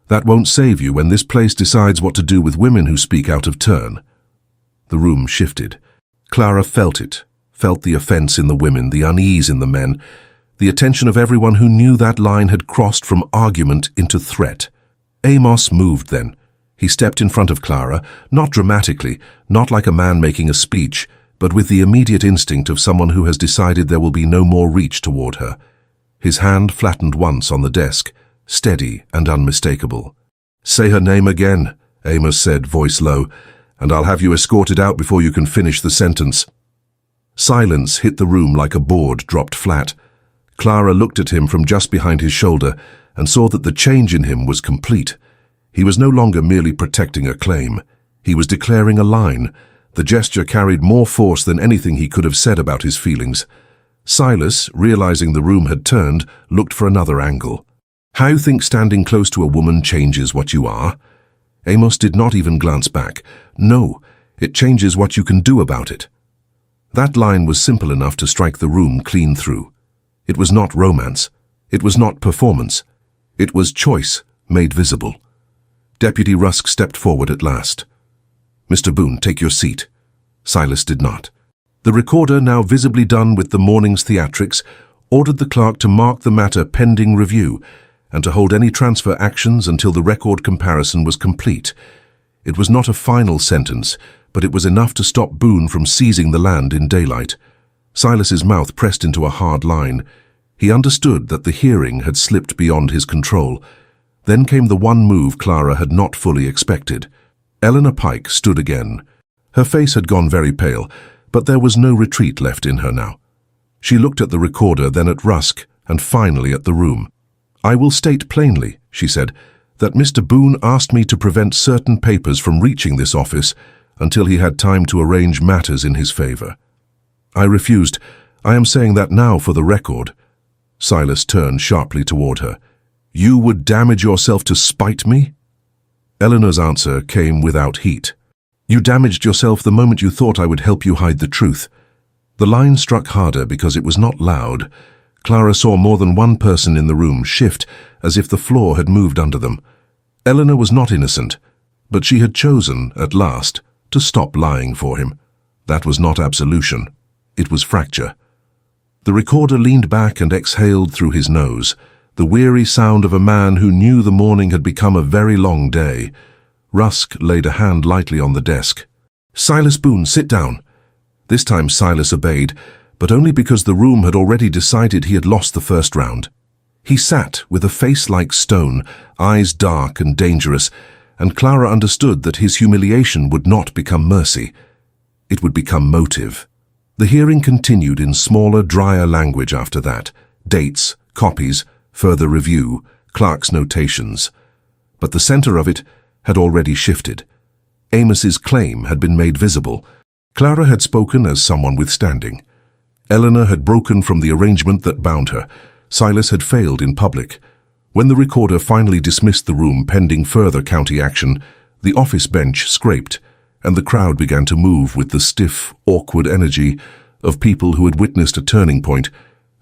"That won't save you when this place decides what to do with women who speak out of turn." The room shifted. Clara felt it, felt the offense in the women, the unease in the men, the attention of everyone who knew that line had crossed from argument into threat. Amos moved then. He stepped in front of Clara, not dramatically, not like a man making a speech, but with the immediate instinct of someone who has decided there will be no more reach toward her. His hand flattened once on the desk, steady and unmistakable. "Say her name again," Amos said, voice low, "and I'll have you escorted out before you can finish the sentence." Silence hit the room like a board dropped flat. Clara looked at him from just behind his shoulder and saw that the change in him was complete. He was no longer merely protecting a claim. He was declaring a line. The gesture carried more force than anything he could have said about his feelings. Silas, realizing the room had turned, looked for another angle. "How you think standing close to a woman changes what you are?" Amos did not even glance back. "No, it changes what you can do about it." That line was simple enough to strike the room clean through. It was not romance. It was not performance. It was choice made visible. Deputy Rusk stepped forward at last. "Mr. Boone, take your seat." Silas did not. The recorder, now visibly done with the morning's theatrics, ordered the clerk to mark the matter pending review and to hold any transfer actions until the record comparison was complete. It was not a final sentence, but it was enough to stop Boone from seizing the land in daylight. Silas's mouth pressed into a hard line. He understood that the hearing had slipped beyond his control. Then came the one move Clara had not fully expected. Eleanor Pike stood again. Her face had gone very pale, but there was no retreat left in her now. She looked at the recorder, then at Rusk, and finally at the room. "I will state plainly," she said, "that Mr. Boone asked me to prevent certain papers from reaching this office until he had time to arrange matters in his favor. I refused. I am saying that now for the record." Silas turned sharply toward her. "You would damage yourself to spite me?" Eleanor's answer came without heat. "You damaged yourself the moment you thought I would help you hide the truth." The line struck harder because it was not loud. Clara saw more than one person in the room shift as if the floor had moved under them. Eleanor was not innocent, but she had chosen, at last, to stop lying for him. That was not absolution. It was fracture. The recorder leaned back and exhaled through his nose, the weary sound of a man who knew the morning had become a very long day. Rusk laid a hand lightly on the desk. "Silas Boone, sit down." This time Silas obeyed, but only because the room had already decided he had lost the first round. He sat with a face like stone, eyes dark and dangerous, and Clara understood that his humiliation would not become mercy. It would become motive. The hearing continued in smaller, drier language after that. Dates, copies, further review, clerk's notations. But the center of it had already shifted. Amos's claim had been made visible. Clara had spoken as someone with standing. Eleanor had broken from the arrangement that bound her. Silas had failed in public. When the recorder finally dismissed the room pending further county action, the office bench scraped, and the crowd began to move with the stiff, awkward energy of people who had witnessed a turning point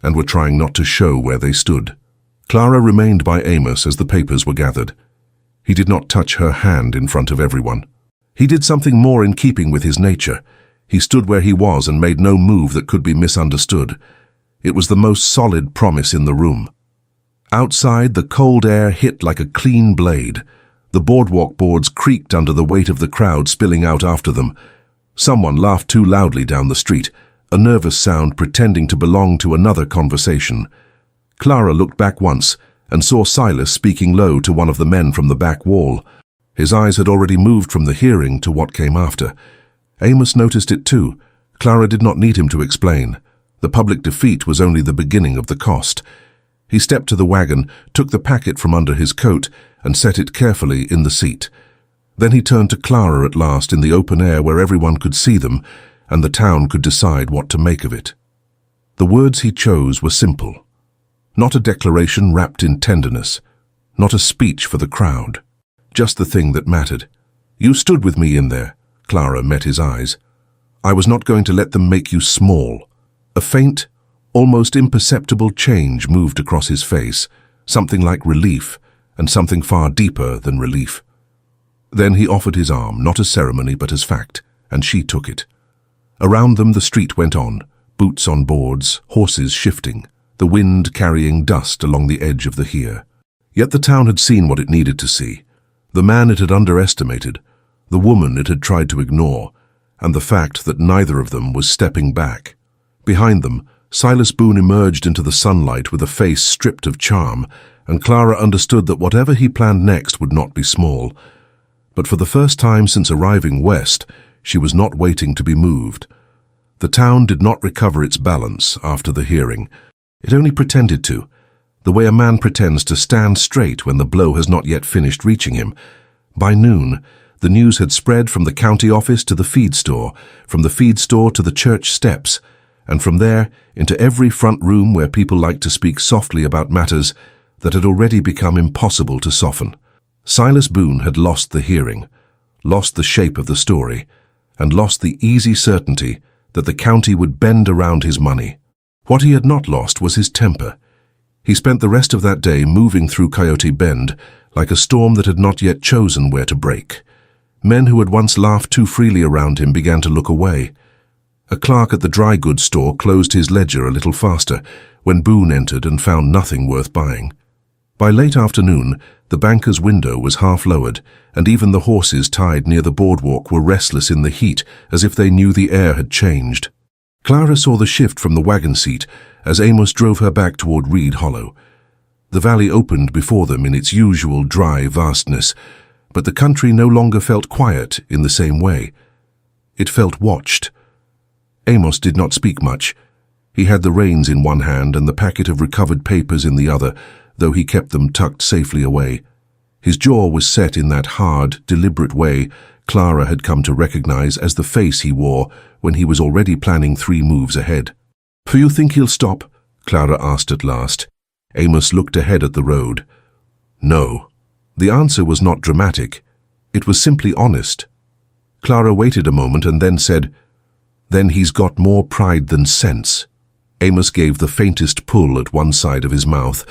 and were trying not to show where they stood. Clara remained by Amos as the papers were gathered. He did not touch her hand in front of everyone. He did something more in keeping with his nature. He stood where he was and made no move that could be misunderstood. It was the most solid promise in the room. Outside, the cold air hit like a clean blade. The boardwalk boards creaked under the weight of the crowd spilling out after them. Someone laughed too loudly down the street, a nervous sound pretending to belong to another conversation. Clara looked back once and saw Silas speaking low to one of the men from the back wall. His eyes had already moved from the hearing to what came after. Amos noticed it too. Clara did not need him to explain. The public defeat was only the beginning of the cost. He stepped to the wagon, took the packet from under his coat, and set it carefully in the seat. Then he turned to Clara at last in the open air where everyone could see them, and the town could decide what to make of it. The words he chose were simple. Not a declaration wrapped in tenderness. Not a speech for the crowd. Just the thing that mattered. "You stood with me in there." Clara met his eyes. "I was not going to let them make you small." A faint, almost imperceptible change moved across his face, something like relief, and something far deeper than relief. Then he offered his arm, not as ceremony but as fact, and she took it. Around them the street went on, boots on boards, horses shifting, the wind carrying dust along the edge of the here. Yet the town had seen what it needed to see. The man it had underestimated, the woman it had tried to ignore, and the fact that neither of them was stepping back. Behind them, Silas Boone emerged into the sunlight with a face stripped of charm, and Clara understood that whatever he planned next would not be small. But for the first time since arriving west, she was not waiting to be moved. The town did not recover its balance after the hearing. It only pretended to, the way a man pretends to stand straight when the blow has not yet finished reaching him. By noon, the news had spread from the county office to the feed store, from the feed store to the church steps, and from there into every front room where people liked to speak softly about matters that had already become impossible to soften. Silas Boone had lost the hearing, lost the shape of the story, and lost the easy certainty that the county would bend around his money. What he had not lost was his temper. He spent the rest of that day moving through Coyote Bend like a storm that had not yet chosen where to break. Men who had once laughed too freely around him began to look away. A clerk at the dry goods store closed his ledger a little faster when Boone entered and found nothing worth buying. By late afternoon, the banker's window was half lowered, and even the horses tied near the boardwalk were restless in the heat as if they knew the air had changed. Clara saw the shift from the wagon seat as Amos drove her back toward Reed Hollow. The valley opened before them in its usual dry vastness, but the country no longer felt quiet in the same way. It felt watched. Amos did not speak much. He had the reins in one hand and the packet of recovered papers in the other, though he kept them tucked safely away. His jaw was set in that hard, deliberate way Clara had come to recognize as the face he wore when he was already planning 3 moves ahead. "Do you think he'll stop?" Clara asked at last. Amos looked ahead at the road. No. The answer was not dramatic. It was simply honest. Clara waited a moment and then said, "Then he's got more pride than sense." Amos gave the faintest pull at one side of his mouth.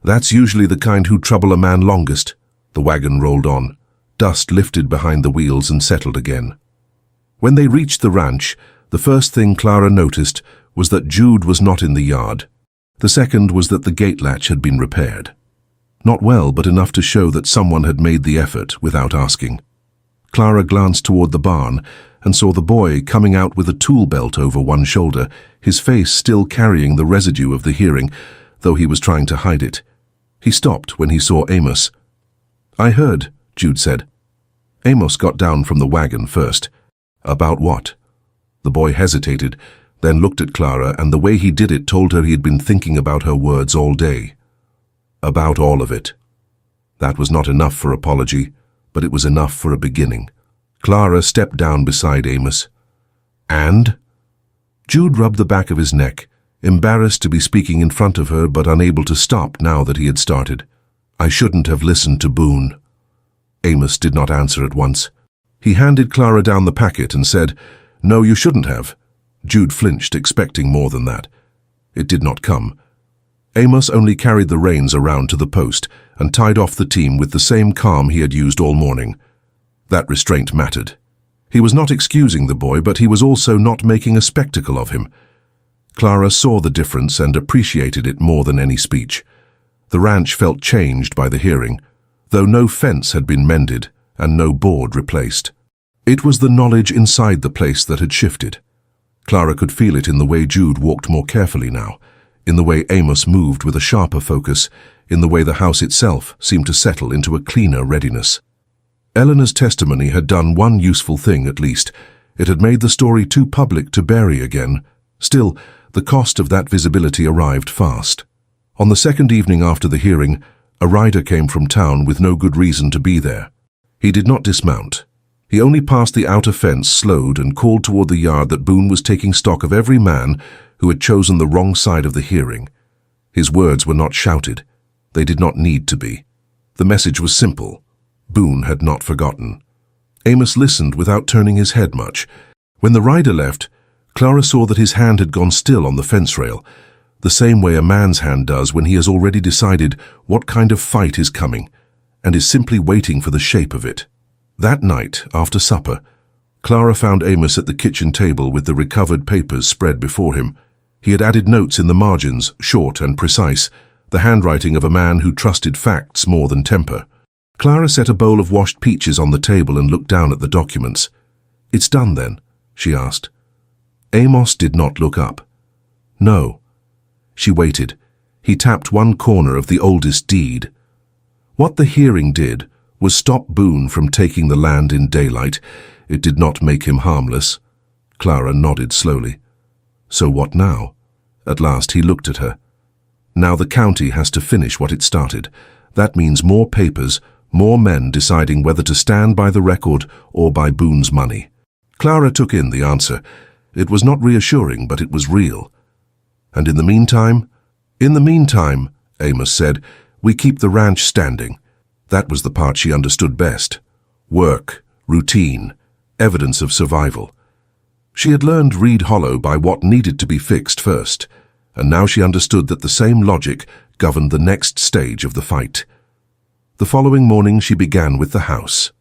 "That's usually the kind who trouble a man longest." The wagon rolled on. Dust lifted behind the wheels and settled again. When they reached the ranch, the first thing Clara noticed was that Jude was not in the yard. The second was that the gate latch had been repaired. Not well, but enough to show that someone had made the effort without asking. Clara glanced toward the barn and saw the boy coming out with a tool belt over one shoulder, his face still carrying the residue of the hearing, though he was trying to hide it. He stopped when he saw Amos. "I heard," Jude said. Amos got down from the wagon first. "About what?" The boy hesitated, then looked at Clara, and the way he did it told her he had been thinking about her words all day. "About all of it." That was not enough for apology, but it was enough for a beginning. Clara stepped down beside Amos. "And?" Jude rubbed the back of his neck, embarrassed to be speaking in front of her but unable to stop now that he had started. "I shouldn't have listened to Boone." Amos did not answer at once. He handed Clara down the packet and said, "No, you shouldn't have." Jude flinched, expecting more than that. It did not come. Amos only carried the reins around to the post and tied off the team with the same calm he had used all morning. That restraint mattered. He was not excusing the boy, but he was also not making a spectacle of him. Clara saw the difference and appreciated it more than any speech. The ranch felt changed by the hearing, though no fence had been mended and no board replaced. It was the knowledge inside the place that had shifted. Clara could feel it in the way Jude walked more carefully now, in the way Amos moved with a sharper focus, in the way the house itself seemed to settle into a cleaner readiness. Eleanor's testimony had done one useful thing at least. It had made the story too public to bury again. Still, the cost of that visibility arrived fast. On the second evening after the hearing, a rider came from town with no good reason to be there. He did not dismount. He only passed the outer fence, slowed, and called toward the yard that Boone was taking stock of every man who had chosen the wrong side of the hearing. His words were not shouted. They did not need to be. The message was simple. Boone had not forgotten. Amos listened without turning his head much. When the rider left, Clara saw that his hand had gone still on the fence rail, the same way a man's hand does when he has already decided what kind of fight is coming and is simply waiting for the shape of it. That night, after supper, Clara found Amos at the kitchen table with the recovered papers spread before him. He had added notes in the margins, short and precise, the handwriting of a man who trusted facts more than temper. Clara set a bowl of washed peaches on the table and looked down at the documents. "It's done then?" she asked. Amos did not look up. "No." She waited. He tapped one corner of the oldest deed. What the hearing did was stop Boone from taking the land in daylight. It did not make him harmless. Clara nodded slowly. "So what now?" At last he looked at her. "Now the county has to finish what it started. That means more papers, more men deciding whether to stand by the record or by Boone's money." Clara took in the answer. It was not reassuring, but it was real. "And in the meantime?" "In the meantime," Amos said, "we keep the ranch standing." That was the part she understood best. Work, routine, evidence of survival. She had learned Reed Hollow by what needed to be fixed first, and now she understood that the same logic governed the next stage of the fight. The following morning she began with the house.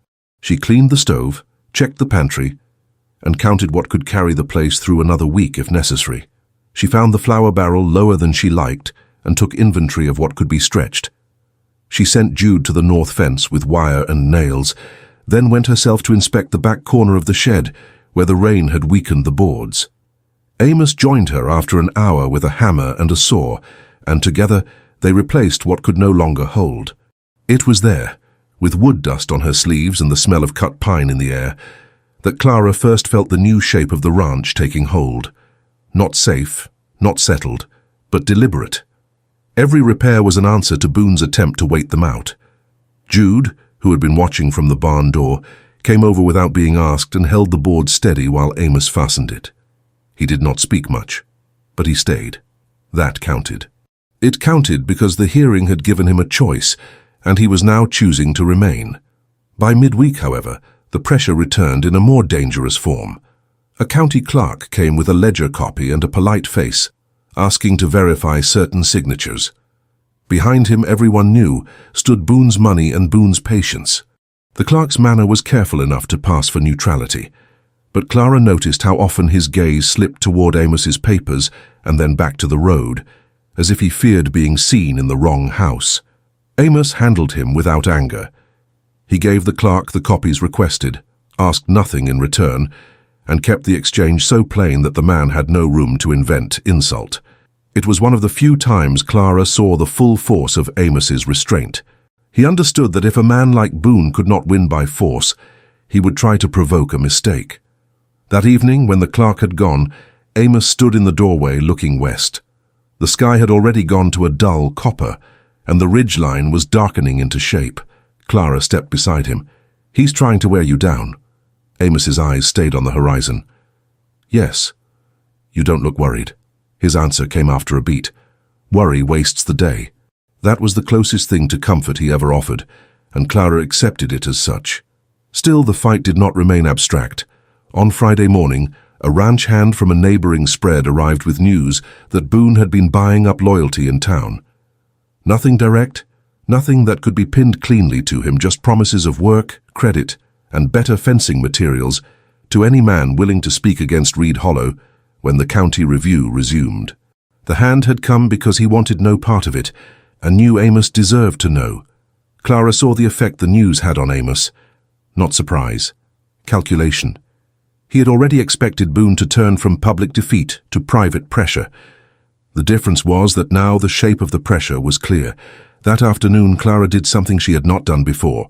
She cleaned the stove, checked the pantry, and counted what could carry the place through another week if necessary. She found the flour barrel lower than she liked and took inventory of what could be stretched. She sent Jude to the north fence with wire and nails, then went herself to inspect the back corner of the shed where the rain had weakened the boards. Amos joined her after an hour with a hammer and a saw, and together they replaced what could no longer hold. It was there, with wood dust on her sleeves and the smell of cut pine in the air, that Clara first felt the new shape of the ranch taking hold. Not safe, not settled, but deliberate. Every repair was an answer to Boone's attempt to wait them out. Jude, who had been watching from the barn door, came over without being asked and held the board steady while Amos fastened it. He did not speak much, but he stayed. That counted. It counted because the hearing had given him a choice, and he was now choosing to remain. By midweek, however, the pressure returned in a more dangerous form. A county clerk came with a ledger copy and a polite face, asking to verify certain signatures. Behind him, everyone knew, stood Boone's money and Boone's patience. The clerk's manner was careful enough to pass for neutrality, but Clara noticed how often his gaze slipped toward Amos's papers and then back to the road, as if he feared being seen in the wrong house. Amos handled him without anger. He gave the clerk the copies requested, asked nothing in return, and kept the exchange so plain that the man had no room to invent insult. It was one of the few times Clara saw the full force of Amos's restraint. He understood that if a man like Boone could not win by force, he would try to provoke a mistake. That evening, when the clerk had gone, Amos stood in the doorway looking west. The sky had already gone to a dull copper, and the ridge line was darkening into shape. Clara stepped beside him. "He's trying to wear you down." Amos's eyes stayed on the horizon. "Yes." "You don't look worried." His answer came after a beat. "Worry wastes the day." That was the closest thing to comfort he ever offered, and Clara accepted it as such. Still, the fight did not remain abstract. On Friday morning, a ranch hand from a neighboring spread arrived with news that Boone had been buying up loyalty in town. Nothing direct, nothing that could be pinned cleanly to him, just promises of work, credit, and better fencing materials to any man willing to speak against Reed Hollow when the county review resumed. The hand had come because he wanted no part of it, and knew Amos deserved to know. Clara saw the effect the news had on Amos. Not surprise. Calculation. He had already expected Boone to turn from public defeat to private pressure. The difference was that now the shape of the pressure was clear. That afternoon, Clara did something she had not done before.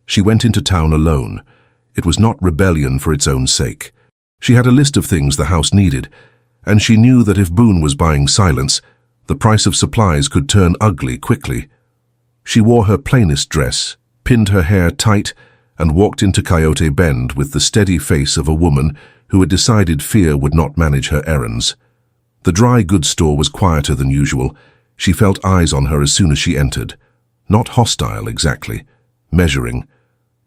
She went into town alone. It was not rebellion for its own sake. She had a list of things the house needed, and she knew that if Boone was buying silence, the price of supplies could turn ugly quickly. She wore her plainest dress, pinned her hair tight, and walked into Coyote Bend with the steady face of a woman who had decided fear would not manage her errands. The dry goods store was quieter than usual. She felt eyes on her as soon as she entered. Not hostile, exactly. Measuring.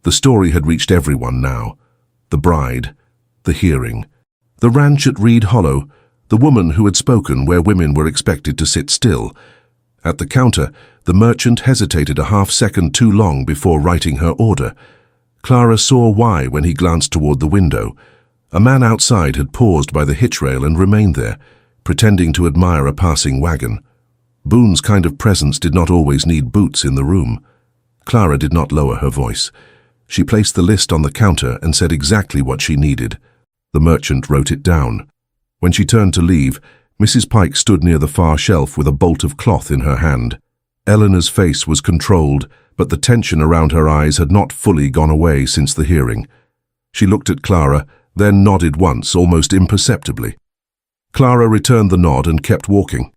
The story had reached everyone now. The bride. The hearing. The ranch at Reed Hollow. The woman who had spoken where women were expected to sit still. At the counter, the merchant hesitated a half-second too long before writing her order. Clara saw why when he glanced toward the window. A man outside had paused by the hitch rail and remained there, pretending to admire a passing wagon. Boone's kind of presence did not always need boots in the room. Clara did not lower her voice. She placed the list on the counter and said exactly what she needed. The merchant wrote it down. When she turned to leave, Mrs. Pike stood near the far shelf with a bolt of cloth in her hand. Eleanor's face was controlled, but the tension around her eyes had not fully gone away since the hearing. She looked at Clara, then nodded once, almost imperceptibly. Clara returned the nod and kept walking.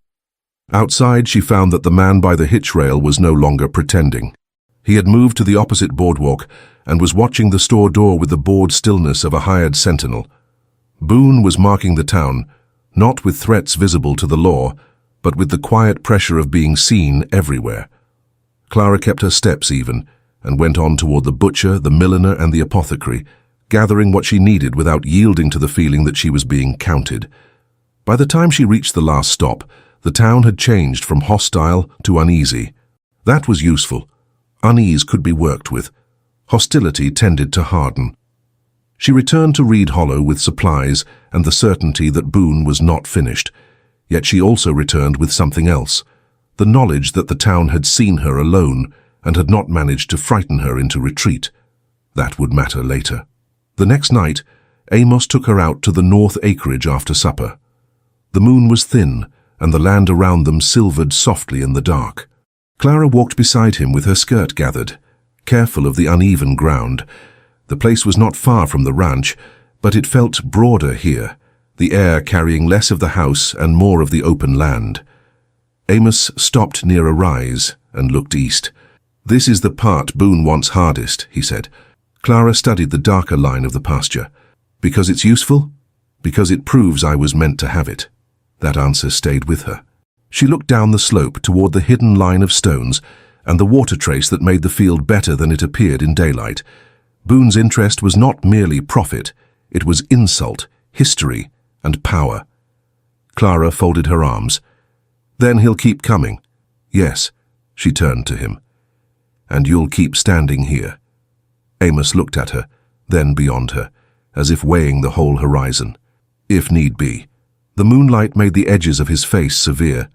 Outside, she found that the man by the hitch rail was no longer pretending. He had moved to the opposite boardwalk and was watching the store door with the bored stillness of a hired sentinel. Boone was marking the town, not with threats visible to the law, but with the quiet pressure of being seen everywhere. Clara kept her steps even and went on toward the butcher, the milliner, and the apothecary, gathering what she needed without yielding to the feeling that she was being counted. By the time she reached the last stop, the town had changed from hostile to uneasy. That was useful. Unease could be worked with. Hostility tended to harden. She returned to Reed Hollow with supplies and the certainty that Boone was not finished. Yet she also returned with something else, the knowledge that the town had seen her alone and had not managed to frighten her into retreat. That would matter later. The next night, Amos took her out to the north acreage after supper. The moon was thin, and the land around them silvered softly in the dark. Clara walked beside him with her skirt gathered, careful of the uneven ground. The place was not far from the ranch, but it felt broader here, the air carrying less of the house and more of the open land. Amos stopped near a rise and looked east. "This is the part Boone wants hardest," he said. Clara studied the darker line of the pasture. "Because it's useful? Because it proves I was meant to have it." That answer stayed with her. She looked down the slope toward the hidden line of stones and the water trace that made the field better than it appeared in daylight. Boone's interest was not merely profit, it was insult, history, and power. Clara folded her arms. "Then he'll keep coming." "Yes," she turned to him. "And you'll keep standing here." Amos looked at her, then beyond her, as if weighing the whole horizon. "If need be." The moonlight made the edges of his face severe.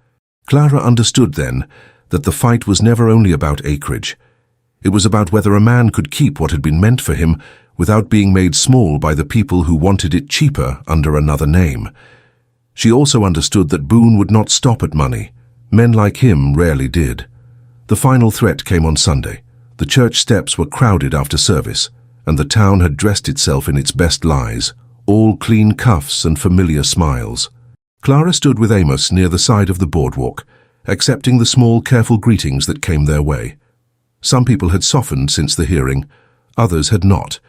Clara understood then that the fight was never only about acreage. It was about whether a man could keep what had been meant for him without being made small by the people who wanted it cheaper under another name. She also understood that Boone would not stop at money. Men like him rarely did. The final threat came on Sunday. The church steps were crowded after service, and the town had dressed itself in its best lies, all clean cuffs and familiar smiles. Clara stood with Amos near the side of the boardwalk, accepting the small, careful greetings that came their way. Some people had softened since the hearing, others had not.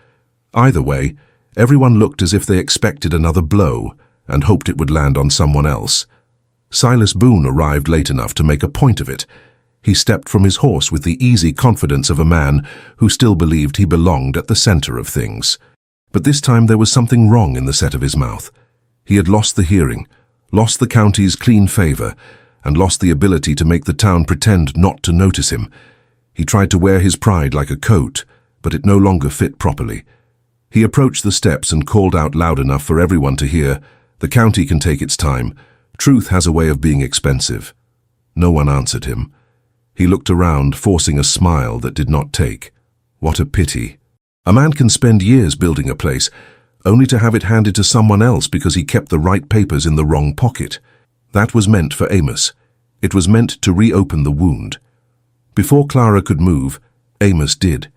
Either way, everyone looked as if they expected another blow, and hoped it would land on someone else. Silas Boone arrived late enough to make a point of it. He stepped from his horse with the easy confidence of a man who still believed he belonged at the center of things. But this time there was something wrong in the set of his mouth. He had lost the hearing, lost the county's clean favor, and lost the ability to make the town pretend not to notice him. He tried to wear his pride like a coat, but it no longer fit properly. He approached the steps and called out loud enough for everyone to hear, "The county can take its time. Truth has a way of being expensive." No one answered him. He looked around, forcing a smile that did not take. What a pity. A man can spend years building a place, only to have it handed to someone else because he kept the right papers in the wrong pocket. That was meant for Amos. It was meant to reopen the wound. Before Clara could move, Amos did.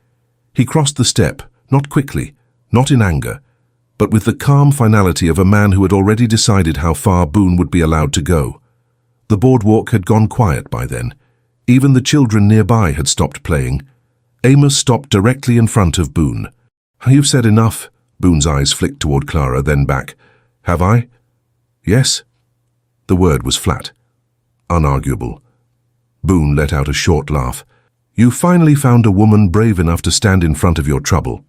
He crossed the step, not quickly, not in anger, but with the calm finality of a man who had already decided how far Boone would be allowed to go. The boardwalk had gone quiet by then. Even the children nearby had stopped playing. Amos stopped directly in front of Boone. "You've said enough." Boone's eyes flicked toward Clara, then back. "Have I?" "Yes." The word was flat, unarguable. Boone let out a short laugh. "You finally found a woman brave enough to stand in front of your trouble."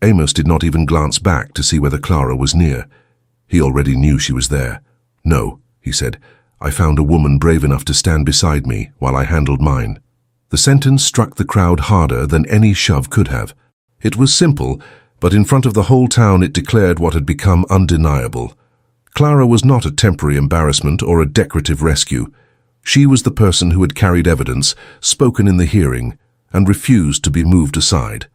Amos did not even glance back to see whether Clara was near. He already knew she was there. "No," he said, "I found a woman brave enough to stand beside me while I handled mine." The sentence struck the crowd harder than any shove could have. It was simple, but in front of the whole town it declared what had become undeniable. Clara was not a temporary embarrassment or a decorative rescue. She was the person who had carried evidence, spoken in the hearing, and refused to be moved aside.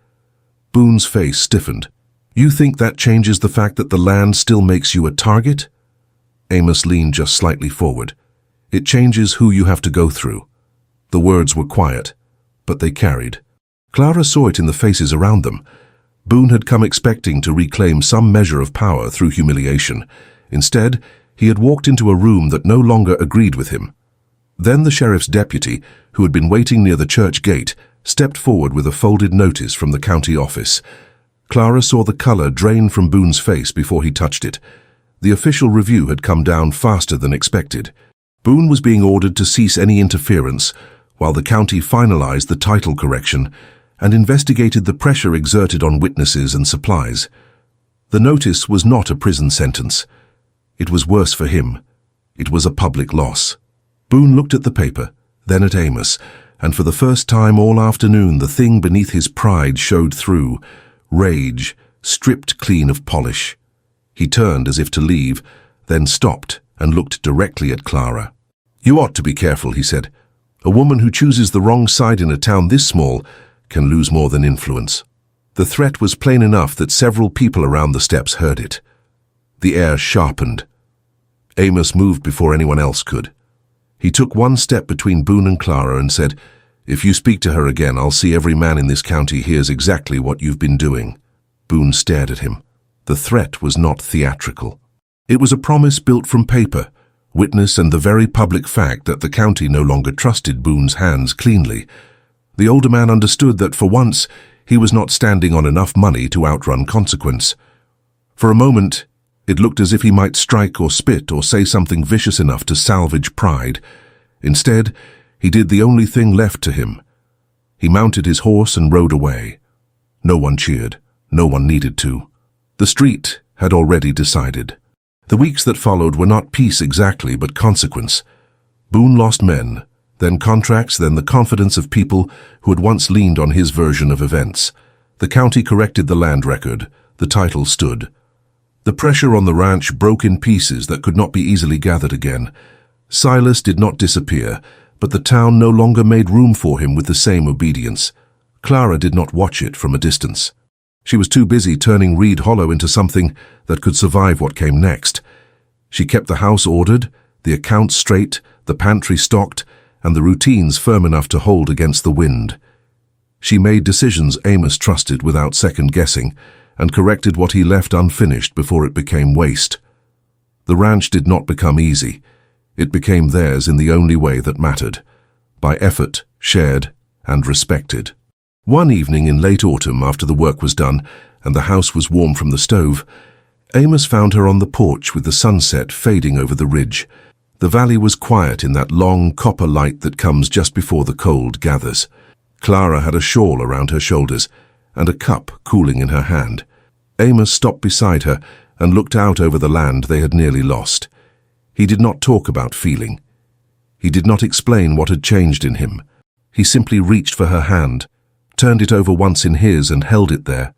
Boone's face stiffened. "You think that changes the fact that the land still makes you a target?" Amos leaned just slightly forward. "It changes who you have to go through." The words were quiet, but they carried. Clara saw it in the faces around them. Boone had come expecting to reclaim some measure of power through humiliation. Instead, he had walked into a room that no longer agreed with him. Then the sheriff's deputy, who had been waiting near the church gate, stepped forward with a folded notice from the county office. Clara saw the color drain from Boone's face before he touched it. The official review had come down faster than expected. Boone was being ordered to cease any interference, while the county finalized the title correction and investigated the pressure exerted on witnesses and supplies. The notice was not a prison sentence. It was worse for him. It was a public loss. Boone looked at the paper, then at Amos, and for the first time all afternoon the thing beneath his pride showed through: rage, stripped clean of polish. He turned as if to leave, then stopped and looked directly at Clara. "You ought to be careful," he said. "A woman who chooses the wrong side in a town this small can lose more than influence." The threat was plain enough that several people around the steps heard it. The air sharpened. Amos moved before anyone else could. He took one step between Boone and Clara and said, "If you speak to her again, I'll see every man in this county hears exactly what you've been doing." Boone stared at him. The threat was not theatrical. It was a promise built from paper, witness and the very public fact that the county no longer trusted Boone's hands cleanly. The older man understood that for once he was not standing on enough money to outrun consequence. For a moment, it looked as if he might strike or spit or say something vicious enough to salvage pride. Instead, he did the only thing left to him. He mounted his horse and rode away. No one cheered. No one needed to. The street had already decided. The weeks that followed were not peace exactly, but consequence. Boone lost men, then contracts, then the confidence of people who had once leaned on his version of events. The county corrected the land record. The title stood. The pressure on the ranch broke in pieces that could not be easily gathered again. Silas did not disappear, but the town no longer made room for him with the same obedience. Clara did not watch it from a distance. She was too busy turning Reed Hollow into something that could survive what came next. She kept the house ordered, the accounts straight, the pantry stocked, and the routines firm enough to hold against the wind. She made decisions Amos trusted without second-guessing, and corrected what he left unfinished before it became waste. The ranch did not become easy. It became theirs in the only way that mattered, by effort, shared, and respected. One evening in late autumn, after the work was done and the house was warm from the stove, Amos found her on the porch with the sunset fading over the ridge. The valley was quiet in that long copper light that comes just before the cold gathers. Clara had a shawl around her shoulders and a cup cooling in her hand. Amos stopped beside her and looked out over the land they had nearly lost. He did not talk about feeling. He did not explain what had changed in him. He simply reached for her hand, turned it over once in his and held it there.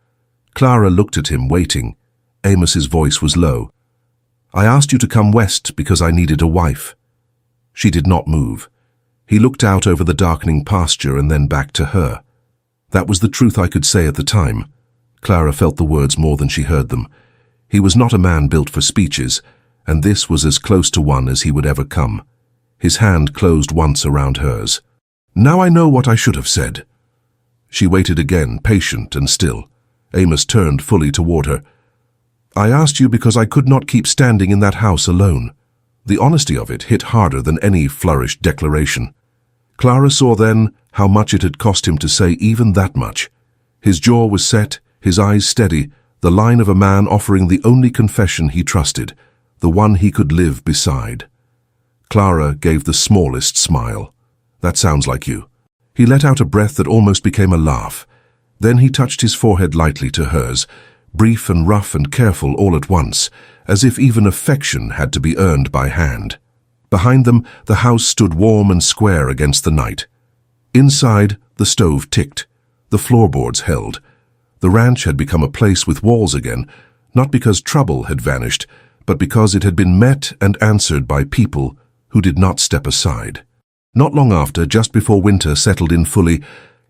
Clara looked at him, waiting. Amos's voice was low. "I asked you to come west because I needed a wife." She did not move. He looked out over the darkening pasture and then back to her. "That was the truth I could say at the time." Clara felt the words more than she heard them. He was not a man built for speeches, and this was as close to one as he would ever come. His hand closed once around hers. "Now I know what I should have said." She waited again, patient and still. Amos turned fully toward her. "I asked you because I could not keep standing in that house alone." The honesty of it hit harder than any flourished declaration. Clara saw then how much it had cost him to say even that much. His jaw was set, his eyes steady, the line of a man offering the only confession he trusted, the one he could live beside. Clara gave the smallest smile. "That sounds like you." He let out a breath that almost became a laugh. Then he touched his forehead lightly to hers, brief and rough and careful all at once, as if even affection had to be earned by hand. Behind them, the house stood warm and square against the night. Inside, the stove ticked. The floorboards held. The ranch had become a place with walls again, not because trouble had vanished, but because it had been met and answered by people who did not step aside. Not long after, just before winter settled in fully,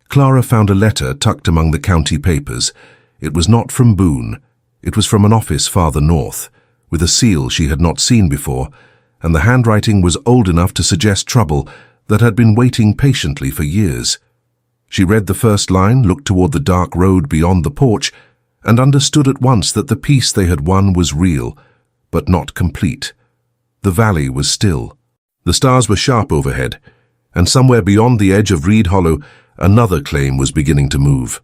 Clara found a letter tucked among the county papers. It was not from Boone. It was from an office farther north, with a seal she had not seen before, and the handwriting was old enough to suggest trouble that had been waiting patiently for years. She read the first line, looked toward the dark road beyond the porch, and understood at once that the peace they had won was real, but not complete. The valley was still. The stars were sharp overhead, and somewhere beyond the edge of Reed Hollow, another claim was beginning to move.